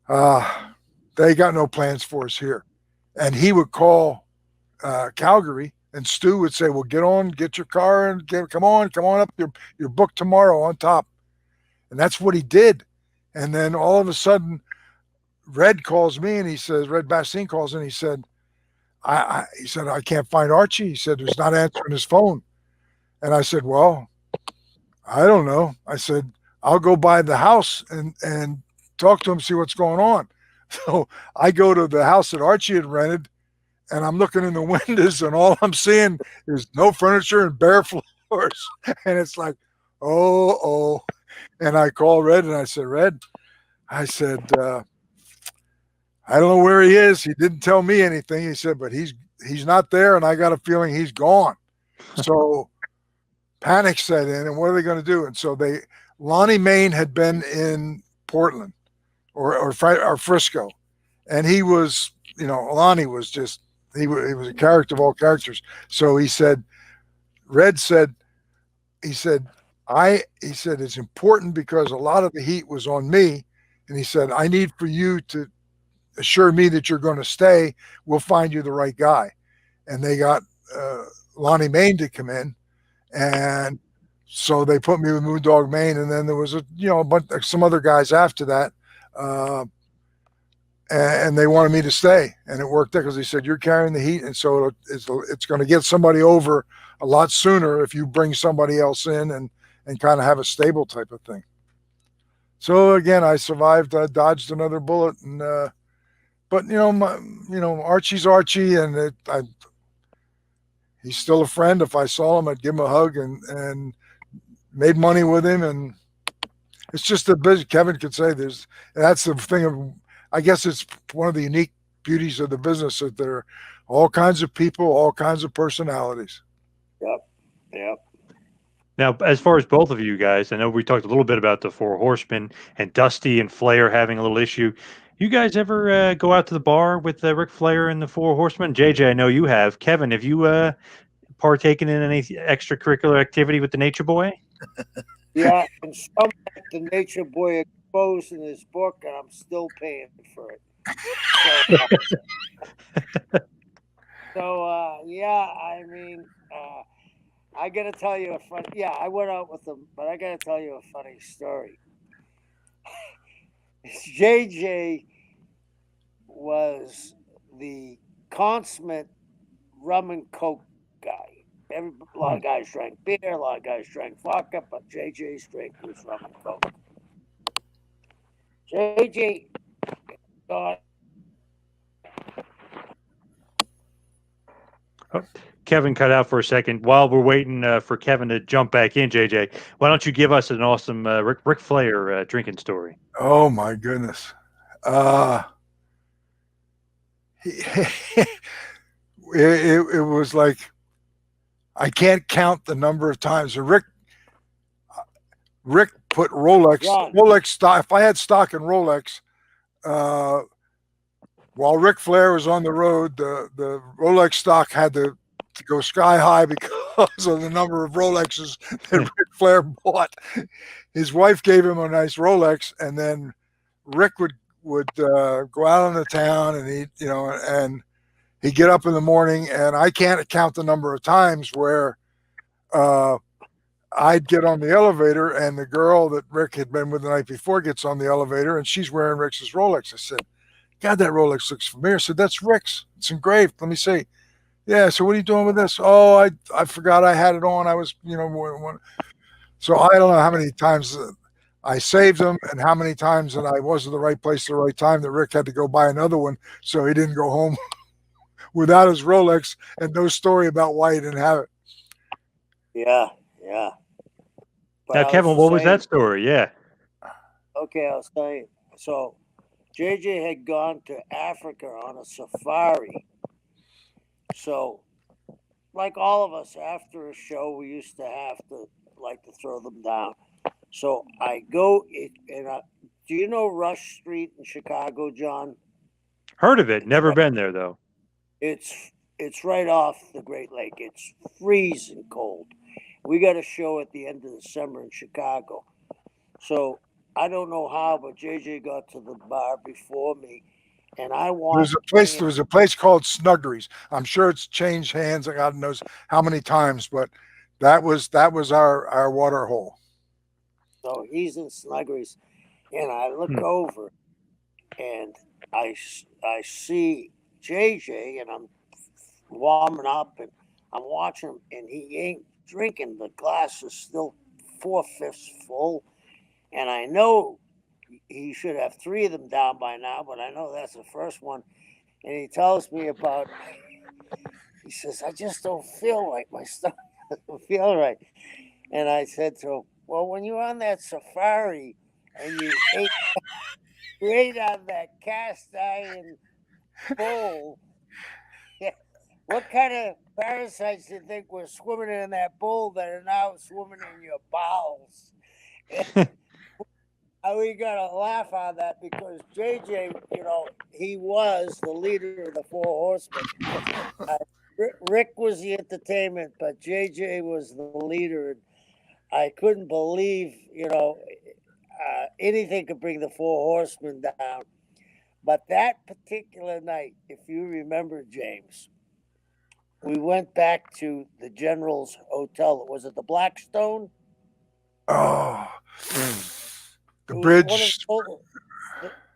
"They got no plans for us here," and he would call Calgary, and Stu would say, "Well, get your car, and come on up. You're booked tomorrow on top," and that's what he did. And then all of a sudden, Red calls me, and he says, Red Bastien calls, and he said, he said, I can't find Archie. He said, he's not answering his phone. And I said, well, I don't know. I said, I'll go by the house and talk to him, see what's going on. So I go to the house that Archie had rented, and I'm looking in the windows, and all I'm seeing is no furniture and bare floors. And it's like, oh. And I call Red, and I said, Red, I said, I don't know where he is. He didn't tell me anything. He said, but he's not there, and I got a feeling he's gone. So panic set in, and what are they going to do? And so Lonnie Main had been in Portland or Frisco, and he was, Lonnie was just, he was a character of all characters. So he said, Red said, he said, it's important because a lot of the heat was on me. And he said, I need for you to assure me that you're going to stay. We'll find you the right guy. And they got Lonnie Main to come in. And so they put me with Moondog Main. And then there was a bunch, some other guys after that. And they wanted me to stay. And it worked out because they said, you're carrying the heat. And so it's going to get somebody over a lot sooner if you bring somebody else in and kind of have a stable type of thing. So again, I survived. I dodged another bullet, and but Archie's Archie, and he's still a friend. If I saw him, I'd give him a hug and made money with him. And it's just a business. Kevin could say that's the thing of, I guess it's one of the unique beauties of the business, that there are all kinds of people, all kinds of personalities. Yep. Now, as far as both of you guys, I know we talked a little bit about the Four Horsemen and Dusty and Flair having a little issue. You guys ever go out to the bar with Ric Flair and the Four Horsemen? JJ, I know you have. Kevin, have you partaken in any extracurricular activity with the Nature Boy? Yeah, and some the Nature Boy exposed in his book, and I'm still paying for it. So yeah, I mean, I got to tell you a funny. Yeah, I went out with them, but I got to tell you a funny story. JJ was the consummate rum and coke guy. A lot of guys drank beer, a lot of guys drank vodka, but JJ's drink was rum and coke. JJ got. Oh, Kevin cut out for a second. While we're waiting for Kevin to jump back in, JJ, why don't you give us an awesome Ric Flair drinking story? Oh my goodness. It was like, I can't count the number of times Rick put Rolex stock. If I had stock in Rolex, while Ric Flair was on the road, the Rolex stock had to go sky high because of the number of Rolexes that Ric Flair bought. His wife gave him a nice Rolex, and then Rick would go out on the town, and he'd get up in the morning, and I can't count the number of times where I'd get on the elevator, and the girl that Rick had been with the night before gets on the elevator, and she's wearing Rick's Rolex. I said, God, that Rolex looks familiar. I said, that's Rick's. It's engraved. Let me see. Yeah. So what are you doing with this? Oh, I forgot I had it on. I was, so I don't know how many times I saved them and how many times that I was at the right place at the right time that Rick had to go buy another one so he didn't go home without his Rolex, and no story about why he didn't have it. Yeah. But now, Kevin, what was that story? Yeah. Okay, I was saying. So JJ had gone to Africa on a safari. So like all of us, after a show, we used to have to like to throw them down. So I go and do you know Rush Street in Chicago, John? Heard of it. It's Never right. been there though. It's right off the Great Lake. It's freezing cold. We got a show at the end of December in Chicago. So I don't know how, but JJ got to the bar before me, and I walked in. There was a place called Snuggeries. I'm sure it's changed hands. God knows how many times, but that was our water hole. So he's in Snuggeries, and I look Hmm. over, and I see JJ, and I'm warming up, and I'm watching him, and he ain't drinking. The glass is still 4/5 full, and I know he should have 3 of them down by now, but I know that's the first one. And he tells me about. He says, "I just don't feel right. My stomach doesn't feel right." And I said to him, "Well, when you're on that safari and you ate on that cast iron bowl, what kind of parasites do you think were swimming in that bowl that are now swimming in your bowels?" We got to laugh on that because JJ, he was the leader of the Four Horsemen. Rick was the entertainment, but JJ was the leader. And I couldn't believe, anything could bring the Four Horsemen down. But that particular night, if you remember, James, we went back to the General's Hotel. Was it the Blackstone? Oh, the It was bridge.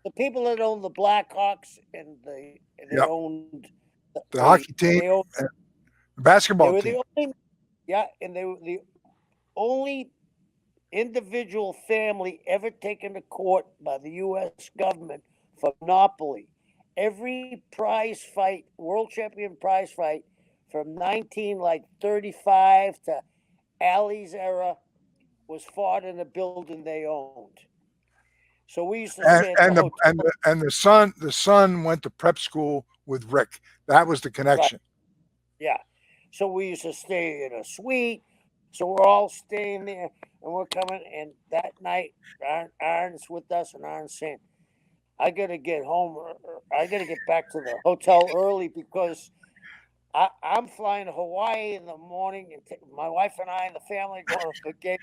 the people that owned the Blackhawks and they Yep. owned The hockey team, they owned, the they basketball were team. the only and they were the only individual family ever taken to court by the U.S. government for monopoly. Every prize fight, world champion prize fight, from 1935 to Ali's era, was fought in a building they owned. So we used to stay at the hotel. And the son went to prep school with Rick. That was the connection. Right. Yeah. So we used to stay in a suite. So we're all staying there, and we're coming. And that night, Aaron's with us, and Aaron's saying, "I got to get home. I got to get back to the hotel early because I'm flying to Hawaii in the morning, and my wife and I and the family going on vacation.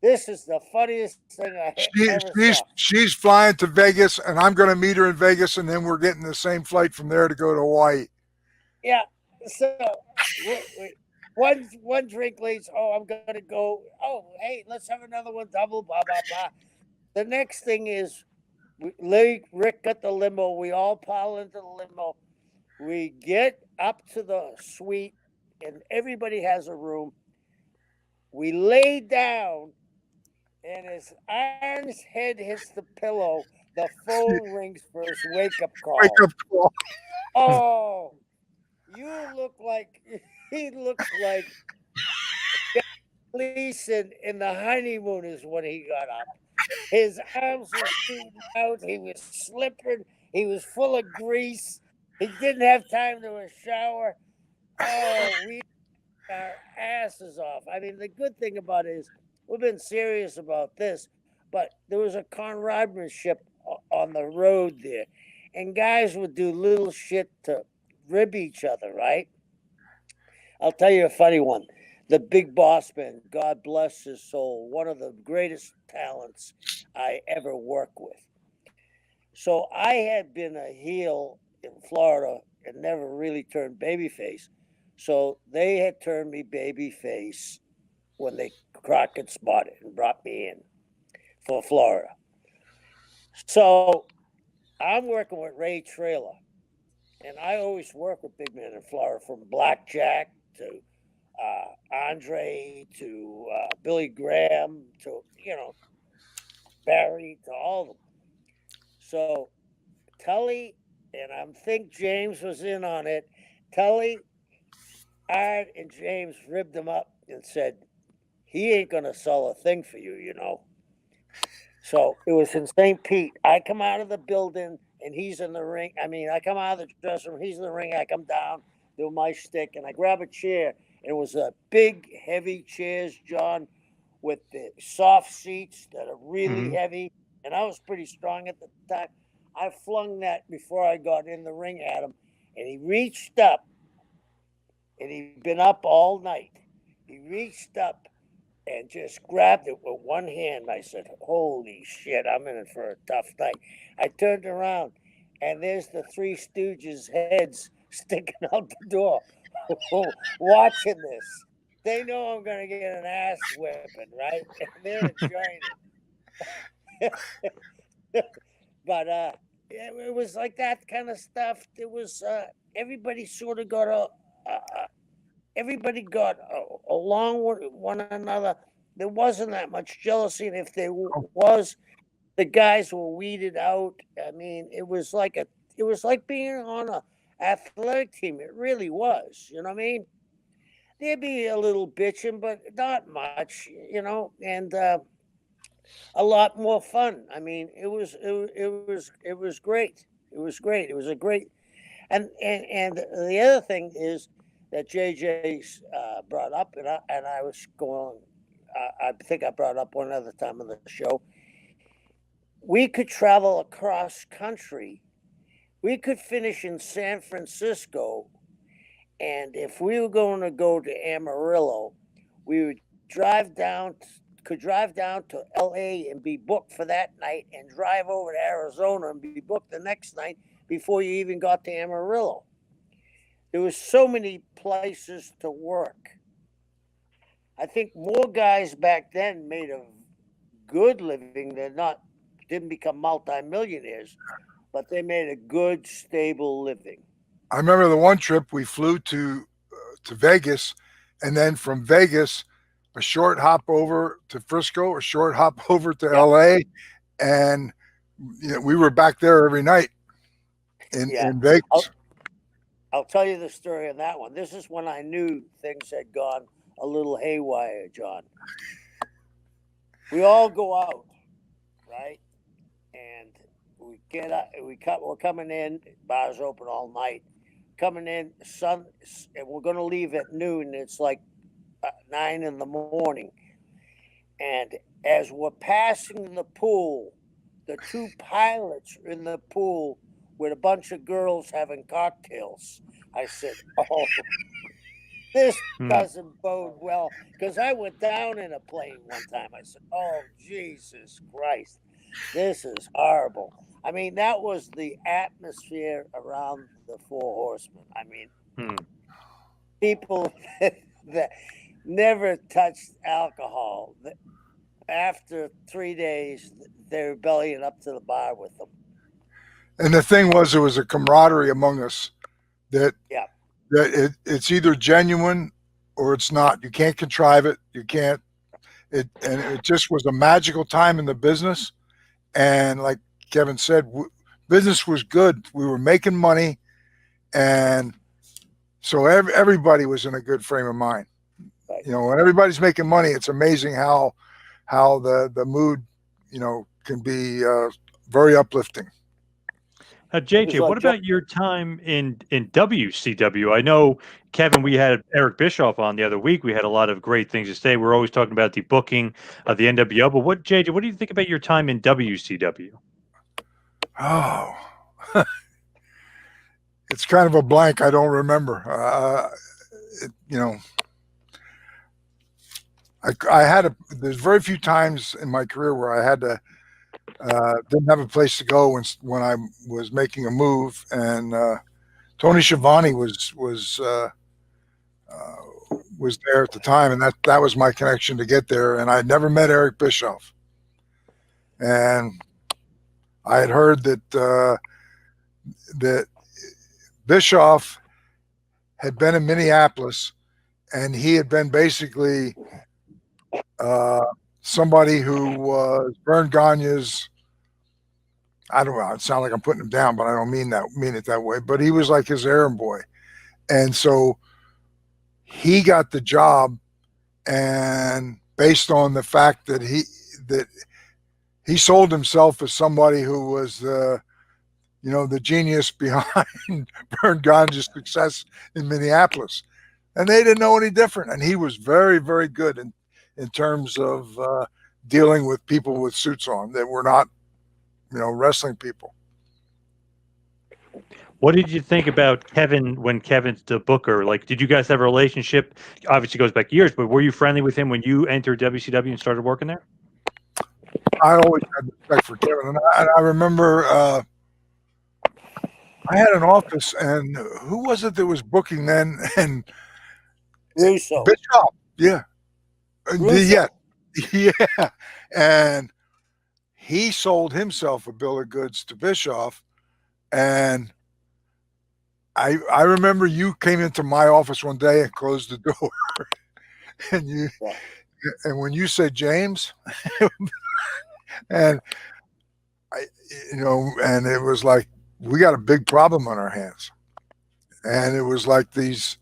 This is the funniest thing I ever saw." She's flying to Vegas, and I'm going to meet her in Vegas, and then we're getting the same flight from there to go to Hawaii. Yeah. So one drink leads. Oh, I'm going to go. Oh, hey, let's have another one. Double. Blah blah blah. The next thing is, Rick got the limo. We all pile into the limo. We get up to the suite, and everybody has a room. We lay down, and as Aaron's head hits the pillow, the phone rings for his wake-up call. Oh, you look like he looks like Gleason in The Honeymooners when he got up. His arms were shooting out. He was slipping. He was full of grease. He didn't have time to a shower. Oh, we our asses off. I mean, the good thing about it is we've been serious about this, but there was a camaraderie on the road there, and guys would do little shit to rib each other, right? I'll tell you a funny one. The Big Boss Man, God bless his soul, one of the greatest talents I ever worked with. So I had been a heel in Florida and never really turned babyface. So they had turned me babyface when they Crockett spotted and brought me in for Florida. So I'm working with Ray Traylor, and I always work with big men in Florida, from Blackjack to Andre to Billy Graham to Barry to all of them. So Tully, and I think James was in on it. Tully, Art, and James ribbed him up and said, "He ain't gonna sell a thing for you." So it was in St. Pete. I come out of the building and he's in the ring. I mean, I come out of the dressing room, he's in the ring. I come down. do my stick, and I grab a chair, and it was a big, heavy chairs, John, with the soft seats that are really heavy, and I was pretty strong at the time. I flung that before I got in the ring at him, and he reached up, and he'd been up all night. He reached up and just grabbed it with one hand. I said, "Holy shit, I'm in it for a tough night." I turned around, and there's the Three Stooges' heads sticking out the door, watching this. They know I'm going to get an ass whipping, right? And they're enjoying it. But it was like that kind of stuff. There was everybody sort of got everybody got along with one another. There wasn't that much jealousy, and if there was, the guys were weeded out. I mean, it was like being on a athletic team. It really was. You know what I mean? There'd be a little bitching, but not much. And a lot more fun. I mean, it was great. It was great. It was a great. And the other thing is that JJ brought up, and I was going. I think I brought up one other time on the show. We could travel across country. We could finish in San Francisco, and if we were going to go to Amarillo, we would could drive down to LA and be booked for that night, and drive over to Arizona and be booked the next night before you even got to Amarillo. There was so many places to work. I think more guys back then made a good living. Didn't become multimillionaires, but they made a good, stable living. I remember the one trip we flew to Vegas, and then from Vegas, a short hop over to Frisco, a short hop over to LA, and we were back there every night in Vegas. I'll tell you the story on that one. This is when I knew things had gone a little haywire, John. We all go out, right? And we get up. We're coming in. Bars open all night. Coming in, and we're going to leave at noon. It's like 9 in the morning. And as we're passing the pool, the two pilots are in the pool with a bunch of girls having cocktails. I said, "Oh, this doesn't bode well." Because I went down in a plane one time. I said, "Oh, Jesus Christ, this is horrible." I mean, that was the atmosphere around the Four Horsemen. I mean, people that never touched alcohol, after 3 days, they were bellying up to the bar with them. And the thing was, there was a camaraderie among us that it's either genuine or it's not. You can't contrive it. You can't. And it just was a magical time in the business. And like Kevin said, business was good. We were making money, and so everybody was in a good frame of mind. Right. When everybody's making money, it's amazing how the mood, can be very uplifting. JJ, what about your time in WCW? I know, Kevin, we had Eric Bischoff on the other week. We had a lot of great things to say. We're always talking about the booking of the NWO. But JJ, what do you think about your time in WCW? Oh, it's kind of a blank. I don't remember. There's very few times in my career where I had to didn't have a place to go when I was making a move, and Tony Schiavone was there at the time, and that was my connection to get there. And I'd never met Eric Bischoff, and I had heard that Bischoff had been in Minneapolis, and he had been basically somebody who was Vern Gagne's, I don't know, it sounds like I'm putting him down, but I don't mean it that way, but he was like his errand boy. And so he got the job, and based on the fact that he sold himself as somebody who was the genius behind Vern Gage's success in Minneapolis. And they didn't know any different. And he was very, very good in terms of dealing with people with suits on that were not, wrestling people. What did you think about Kevin when Kevin's the booker? Like, did you guys have a relationship? Obviously, it goes back years, but were you friendly with him when you entered WCW and started working there? I always had respect for Kevin. And I remember I had an office, and who was it that was booking then? And Russo. Bischoff, yeah. Russo. Yeah. And he sold himself a bill of goods to Bischoff. And I remember you came into my office one day and closed the door. And when you said James, and and it was like, we got a big problem on our hands. And it was like these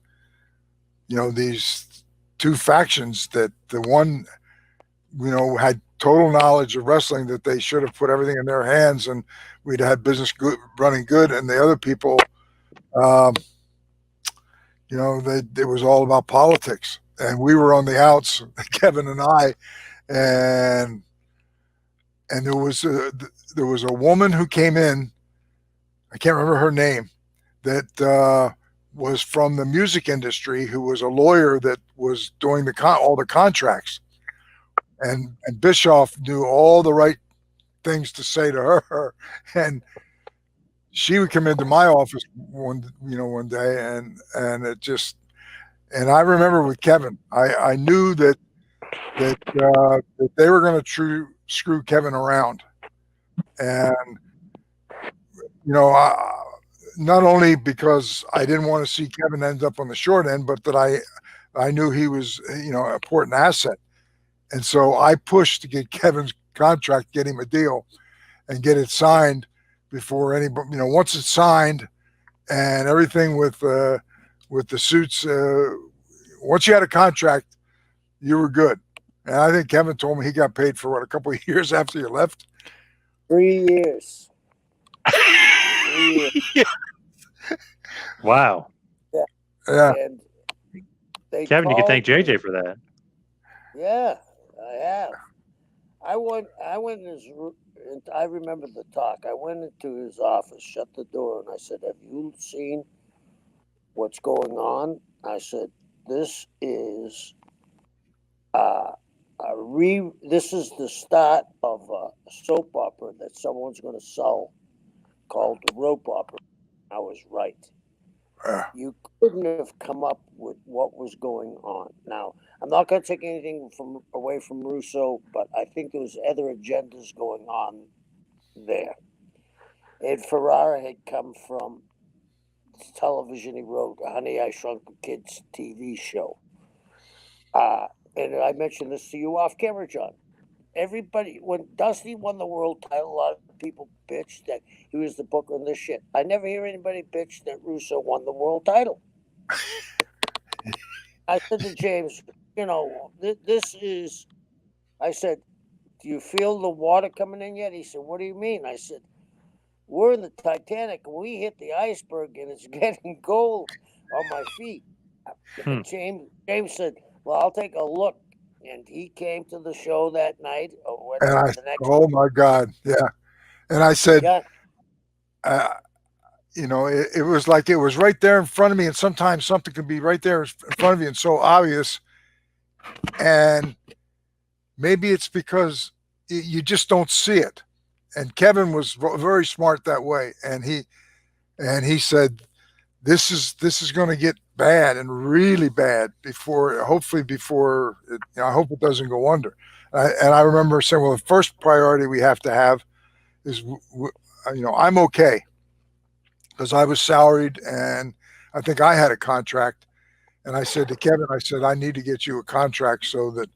two factions that the one, had total knowledge of wrestling that they should have put everything in their hands and we'd had business running good. And the other people, it was all about politics. And we were on the outs, Kevin and I, and there was a woman who came in, I can't remember her name, that was from the music industry, who was a lawyer that was doing all the contracts. And Bischoff knew all the right things to say to her. And she would come into my office one day, and it just, and I remember with Kevin, I knew that they were going to screw Kevin around. And, not only because I didn't want to see Kevin end up on the short end, but that I knew he was, an important asset. And so I pushed to get Kevin's contract, get him a deal and get it signed before anybody, once it's signed and everything with the suits, once you had a contract, you were good. And I think Kevin told me he got paid for a couple of years after you left? 3 years. 3 years. Wow. Yeah. And Kevin, you can thank JJ for that. Yeah, I have. I went I remember the talk. I went into his office, shut the door, and I said, "Have you seen what's going on?" I said, "This is this is the start of a soap opera that someone's going to sell called the rope opera." I was right. You couldn't have come up with what was going on. Now, I'm not going to take anything away from Russo, but I think there was other agendas going on there. Ed Ferrara had come from television. He wrote Honey, I Shrunk the Kids TV show. And I mentioned this to you off camera, John. Everybody, when Dusty won the world title, a lot of people bitched that he was the booker and this shit. I never hear anybody bitch that Russo won the world title. I said to James, this is, I said, "Do you feel the water coming in yet?" He said, "What do you mean?" I said, "We're in the Titanic and we hit the iceberg and it's getting cold on my feet." James said, "Well, I'll take a look." And he came to the show that night. Oh my God, yeah. And I said, it was like it was right there in front of me. And sometimes something can be right there in front of you and so obvious. And maybe it's because you just don't see it. And Kevin was very smart that way. And he said, this is going to get bad and really bad hopefully before I hope it doesn't go under. And I remember saying, well, the first priority we have to have is, I'm okay because I was salaried and I think I had a contract. And I said to Kevin, I need to get you a contract so that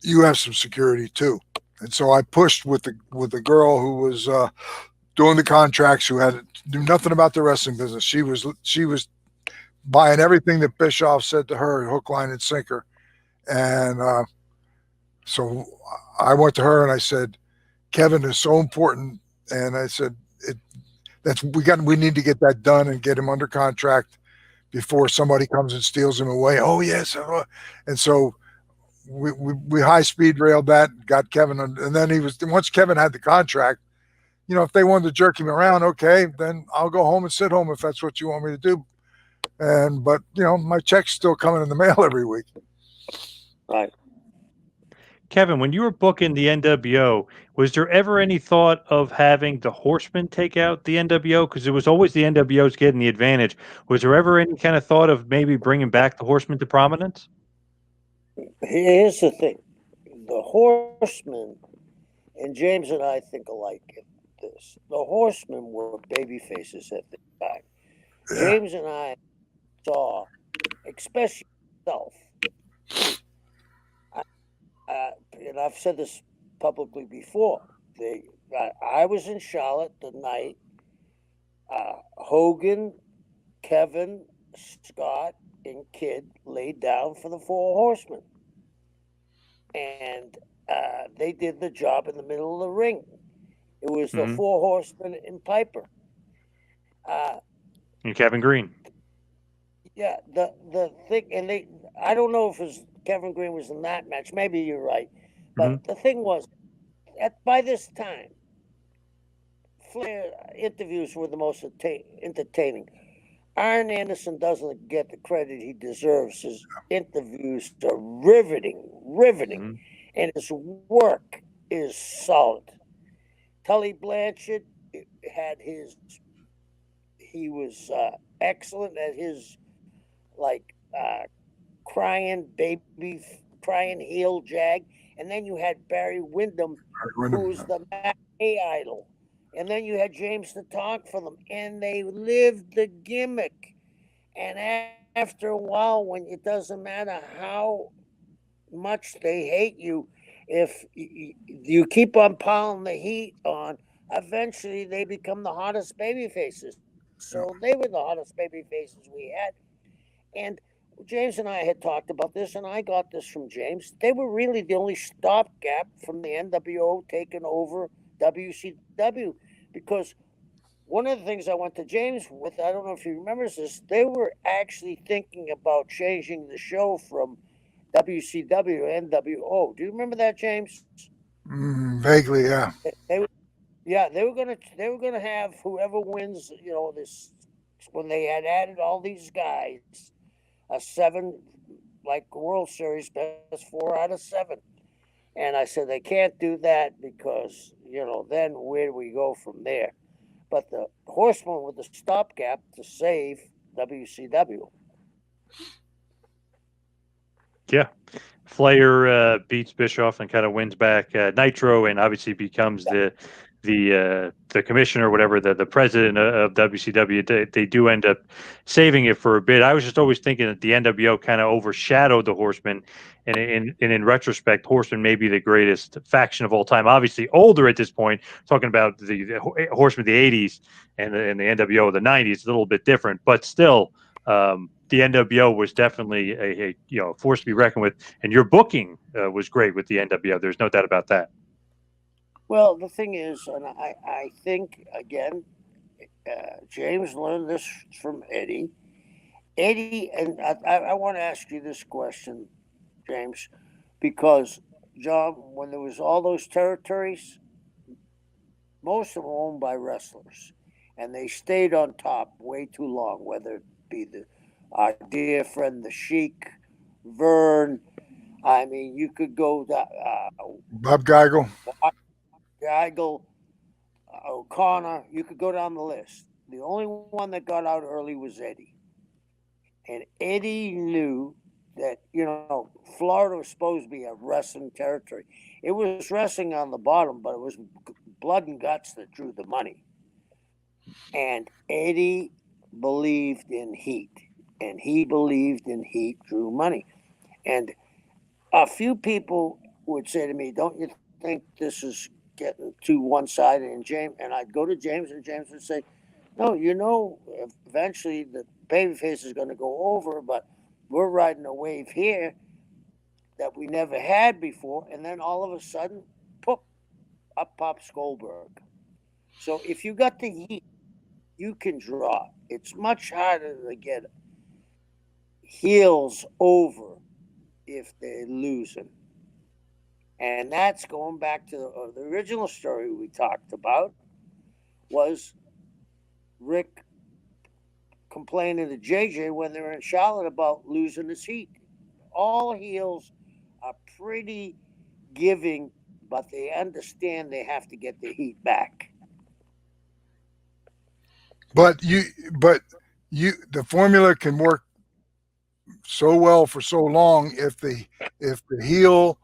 you have some security too. And so I pushed with the girl who was doing the contracts, who knew nothing about the wrestling business. She was buying everything that Bischoff said to her, hook, line, and sinker. And so I went to her and I said, "Kevin is so important." And I said, We need to get that done and get him under contract before somebody comes and steals him away. Oh yes, and so we high speed railed that, got Kevin, and then once Kevin had the contract. If they wanted to jerk him around, okay, then I'll go home and sit home if that's what you want me to do. But my check's still coming in the mail every week. Right. Kevin, when you were booking the NWO, was there ever any thought of having the Horsemen take out the NWO? Because it was always the NWO's getting the advantage. Was there ever any kind of thought of maybe bringing back the Horsemen to prominence? Here's the thing: the Horsemen, and James and I think alike in this. The Horsemen were baby faces at the time. Yeah. James and I saw, especially myself, and I've said this publicly before. I was in Charlotte the night Hogan, Kevin, Scott, and Kid laid down for the Four Horsemen, and they did the job in the middle of the ring. It was the Four Horsemen and Piper. And Kevin Green. Yeah, the thing, and I don't know if it was Kevin Green was in that match. Maybe you're right, but the thing was, by this time, Flair interviews were the most entertaining. Arn Anderson doesn't get the credit he deserves. His interviews are riveting, and his work is solid. Tully Blanchard had he was excellent at his crying heel jag, and then you had Barry Windham, who was the matinee idol, and then you had James to talk for them, and they lived the gimmick. And after a while, when it doesn't matter how much they hate you, if you keep on piling the heat on, eventually they become the hottest baby faces. So they were the hottest baby faces we had. And James and I had talked about this, and I got this from James. They were really the only stopgap from the NWO taking over WCW, because one of the things I went to James with, I don't know if he remembers this, they were actually thinking about changing the show from WCW to NWO. Do you remember that, James? Vaguely, yeah. They were gonna have whoever wins, this, when they had added all these guys, a 7, like World Series, best 4 out of 7. And I said they can't do that because then where do we go from there? But the Horsemen with the stopgap to save WCW. Yeah. Flair beats Bischoff and kind of wins back Nitro, and obviously becomes the commissioner, whatever, the president of WCW. They do end up saving it for a bit. I was just always thinking that the NWO kind of overshadowed the Horsemen, and in retrospect, Horsemen may be the greatest faction of all time. Obviously, older at this point. Talking about the Horsemen of the '80s and the NWO of the '90s, a little bit different, but still. The NWO was definitely a force to be reckoned with, and your booking was great with the NWO. There's no doubt about that. Well, the thing is, and I think again, James learned this from Eddie. Eddie, and I want to ask you this question, James, because John, when there was all those territories, most of them were owned by wrestlers, and they stayed on top way too long, whether it be our dear friend the Sheik, Vern. I mean, you could go Bob Geigel, O'Connor. You could go down the list. The only one that got out early was Eddie, and Eddie knew that Florida was supposed to be a wrestling territory. It was wrestling on the bottom, but it was blood and guts that drew the money. And Eddie believed in heat. And he believed in heat drew money. And a few people would say to me, "Don't you think this is getting too one-sided?" And I'd go to James, and James would say, "No, eventually the babyface is going to go over, but we're riding a wave here that we never had before." And then all of a sudden, poof, up pops Goldberg. So if you got the heat, you can draw. It's much harder to get heels over if they're losing. And that's going back to the original story we talked about was Rick complaining to JJ when they were in Charlotte about losing his heat. All heels are pretty giving, but they understand they have to get the heat back. But the formula can work so well for so long if the heel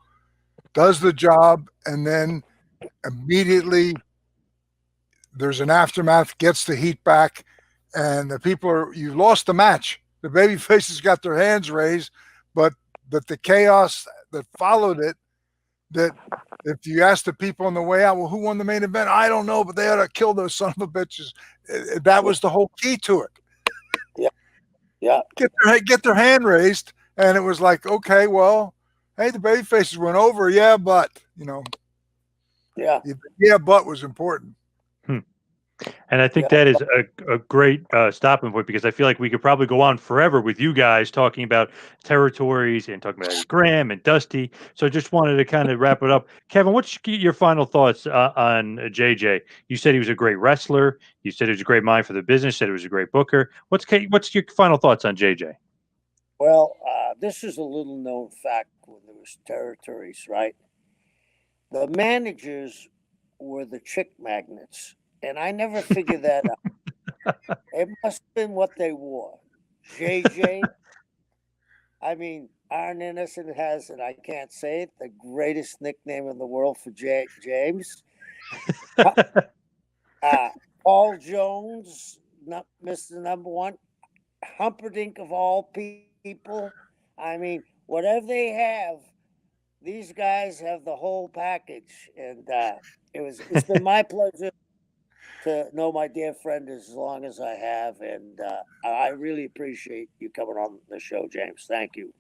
does the job and then immediately there's an aftermath, gets the heat back, and the people you lost the match. The baby faces got their hands raised, but the chaos that followed it, that if you ask the people on the way out, well, who won the main event? I don't know, but they ought to kill those son of a bitches. That was the whole key to it. Yeah. Get their hand raised, and it was like, okay, well, hey, the baby faces went over, yeah, but but was important. And I think that is a great stopping point, because I feel like we could probably go on forever with you guys talking about territories and talking about Eddie Graham and Dusty. So I just wanted to kind of wrap it up. Kevin, what's your final thoughts on JJ? You said he was a great wrestler. You said he was a great mind for the business. You said he was a great booker. What's your final thoughts on JJ? Well, this is a little known fact when there was territories, right? The managers were the chick magnets. And I never figured that out. It must have been what they wore. JJ, I mean, Arn Innocent has, and I can't say it, the greatest nickname in the world for James. Paul Jones, Mr. Number One. Humperdinck of all people. I mean, whatever they have, these guys have the whole package. And it's been my pleasure to know my dear friend as long as I have, and I really appreciate you coming on the show, James. Thank you.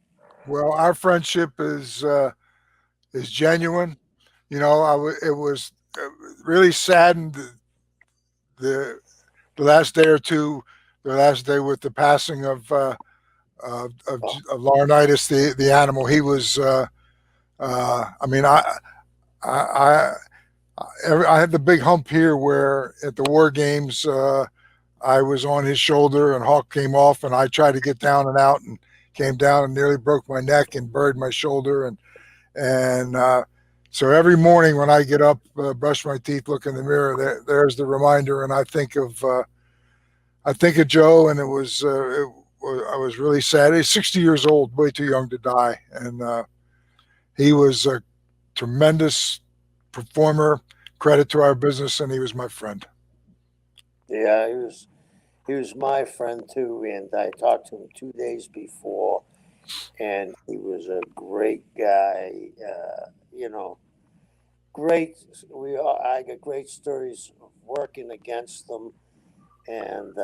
Well, our friendship is genuine. It was really saddened the last day or two, the last day with the passing of Laurinaitis, the animal. He was. I mean, I had the big hump here where at the War Games I was on his shoulder and Hawk came off, and I tried to get down and out and came down and nearly broke my neck and buried my shoulder. And so every morning when I get up, brush my teeth, look in the mirror, there's the reminder, and I think of Joe, and I was really sad. He's 60 years old, way too young to die, and he was a tremendous performer, credit to our business, and he was my friend. Yeah, he was my friend too, and I talked to him 2 days before, and he was a great guy. Great. I got great stories of working against them, and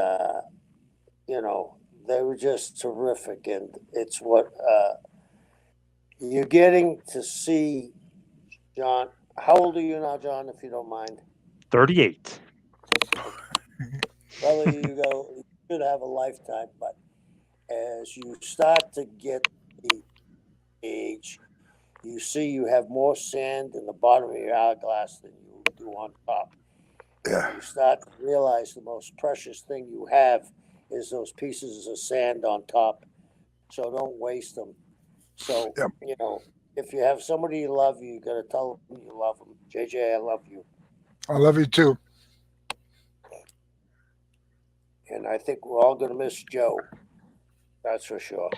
they were just terrific, and it's what you're getting to see, John. How old are you now, John, if you don't mind? 38. Brother, you should have a lifetime, but as you start to get the age, you see you have more sand in the bottom of your hourglass than you do on top. Yeah. You start to realize the most precious thing you have is those pieces of sand on top. So don't waste them. So, if you have somebody you love, you got to tell them you love them. JJ, I love you. I love you too. And I think we're all going to miss Joe. That's for sure.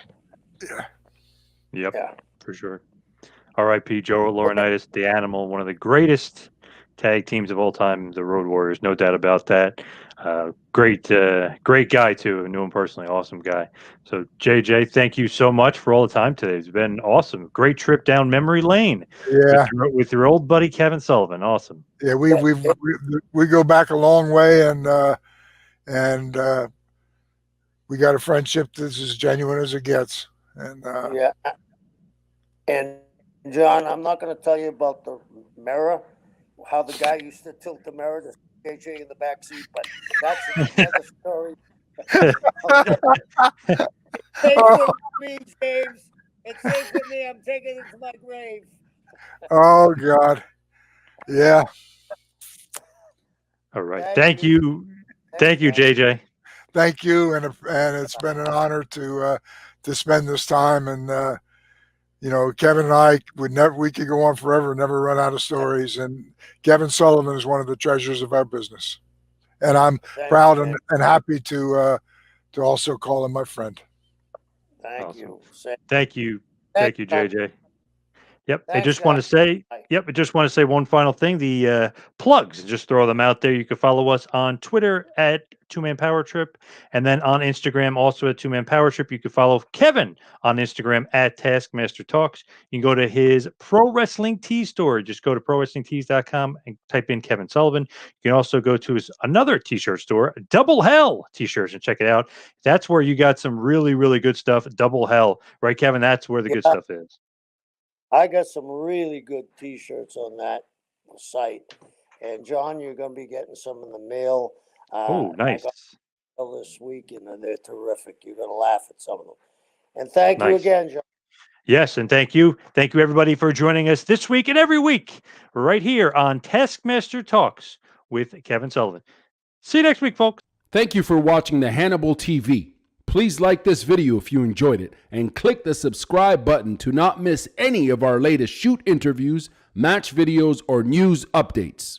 Yeah. Yep. Yeah. For sure. R.I.P. Joe Laurinaitis, the Animal, one of the greatest tag teams of all time, the Road Warriors, no doubt about that. Great guy too. I knew him personally, awesome guy. So JJ, thank you so much for all the time today. It's been awesome. Great trip down memory lane. Yeah, with your old buddy Kevin Sullivan. Awesome. Yeah, we go back a long way, and we got a friendship that's as genuine as it gets. And and John, I'm not going to tell you about the mirror, how the guy used to tilt the mirror to JJ in the back seat, but that's another story. Safe with me, James. It's safe with me. I'm taking it to my grave. Oh God. Yeah. All right. Thank you. Thank you, guys. JJ. Thank you, and it's been an honor to spend this time. And you know, Kevin and I we could go on forever, never run out of stories. And Kevin Sullivan is one of the treasures of our business, and I'm proud and happy to also call him my friend. Thank Awesome. you. Thank you. Thank you, JJ. Yep. Thanks, I just want to say, I just want to say one final thing. The plugs, just throw them out there. You can follow us on Twitter at 2-Man Power Trip, and then on Instagram also at 2-Man Power Trip. You can follow Kevin on Instagram at Taskmaster Talks. You can go to his Pro Wrestling Tees store. Just go to prowrestlingtees.com and type in Kevin Sullivan. You can also go to his another t-shirt store, Double Hell T-shirts, and check it out. That's where you got some really, really good stuff. Double Hell, right, Kevin? That's where the good stuff is. I got some really good T-shirts on that site, and John, you're going to be getting some in the mail. Oh, nice. I got this week, and they're terrific. You're going to laugh at some of them. And thank you again, John. Yes, and thank you everybody for joining us this week and every week right here on Taskmaster Talks with Kevin Sullivan. See you next week, folks. Thank you for watching the Hannibal TV. Please like this video if you enjoyed it, and click the subscribe button to not miss any of our latest shoot interviews, match videos, or news updates.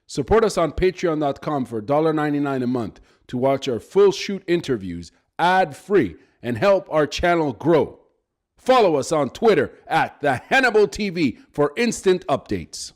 Support us on patreon.com for $1.99 a month to watch our full shoot interviews ad-free and help our channel grow. Follow us on Twitter at the Hannibal TV for instant updates.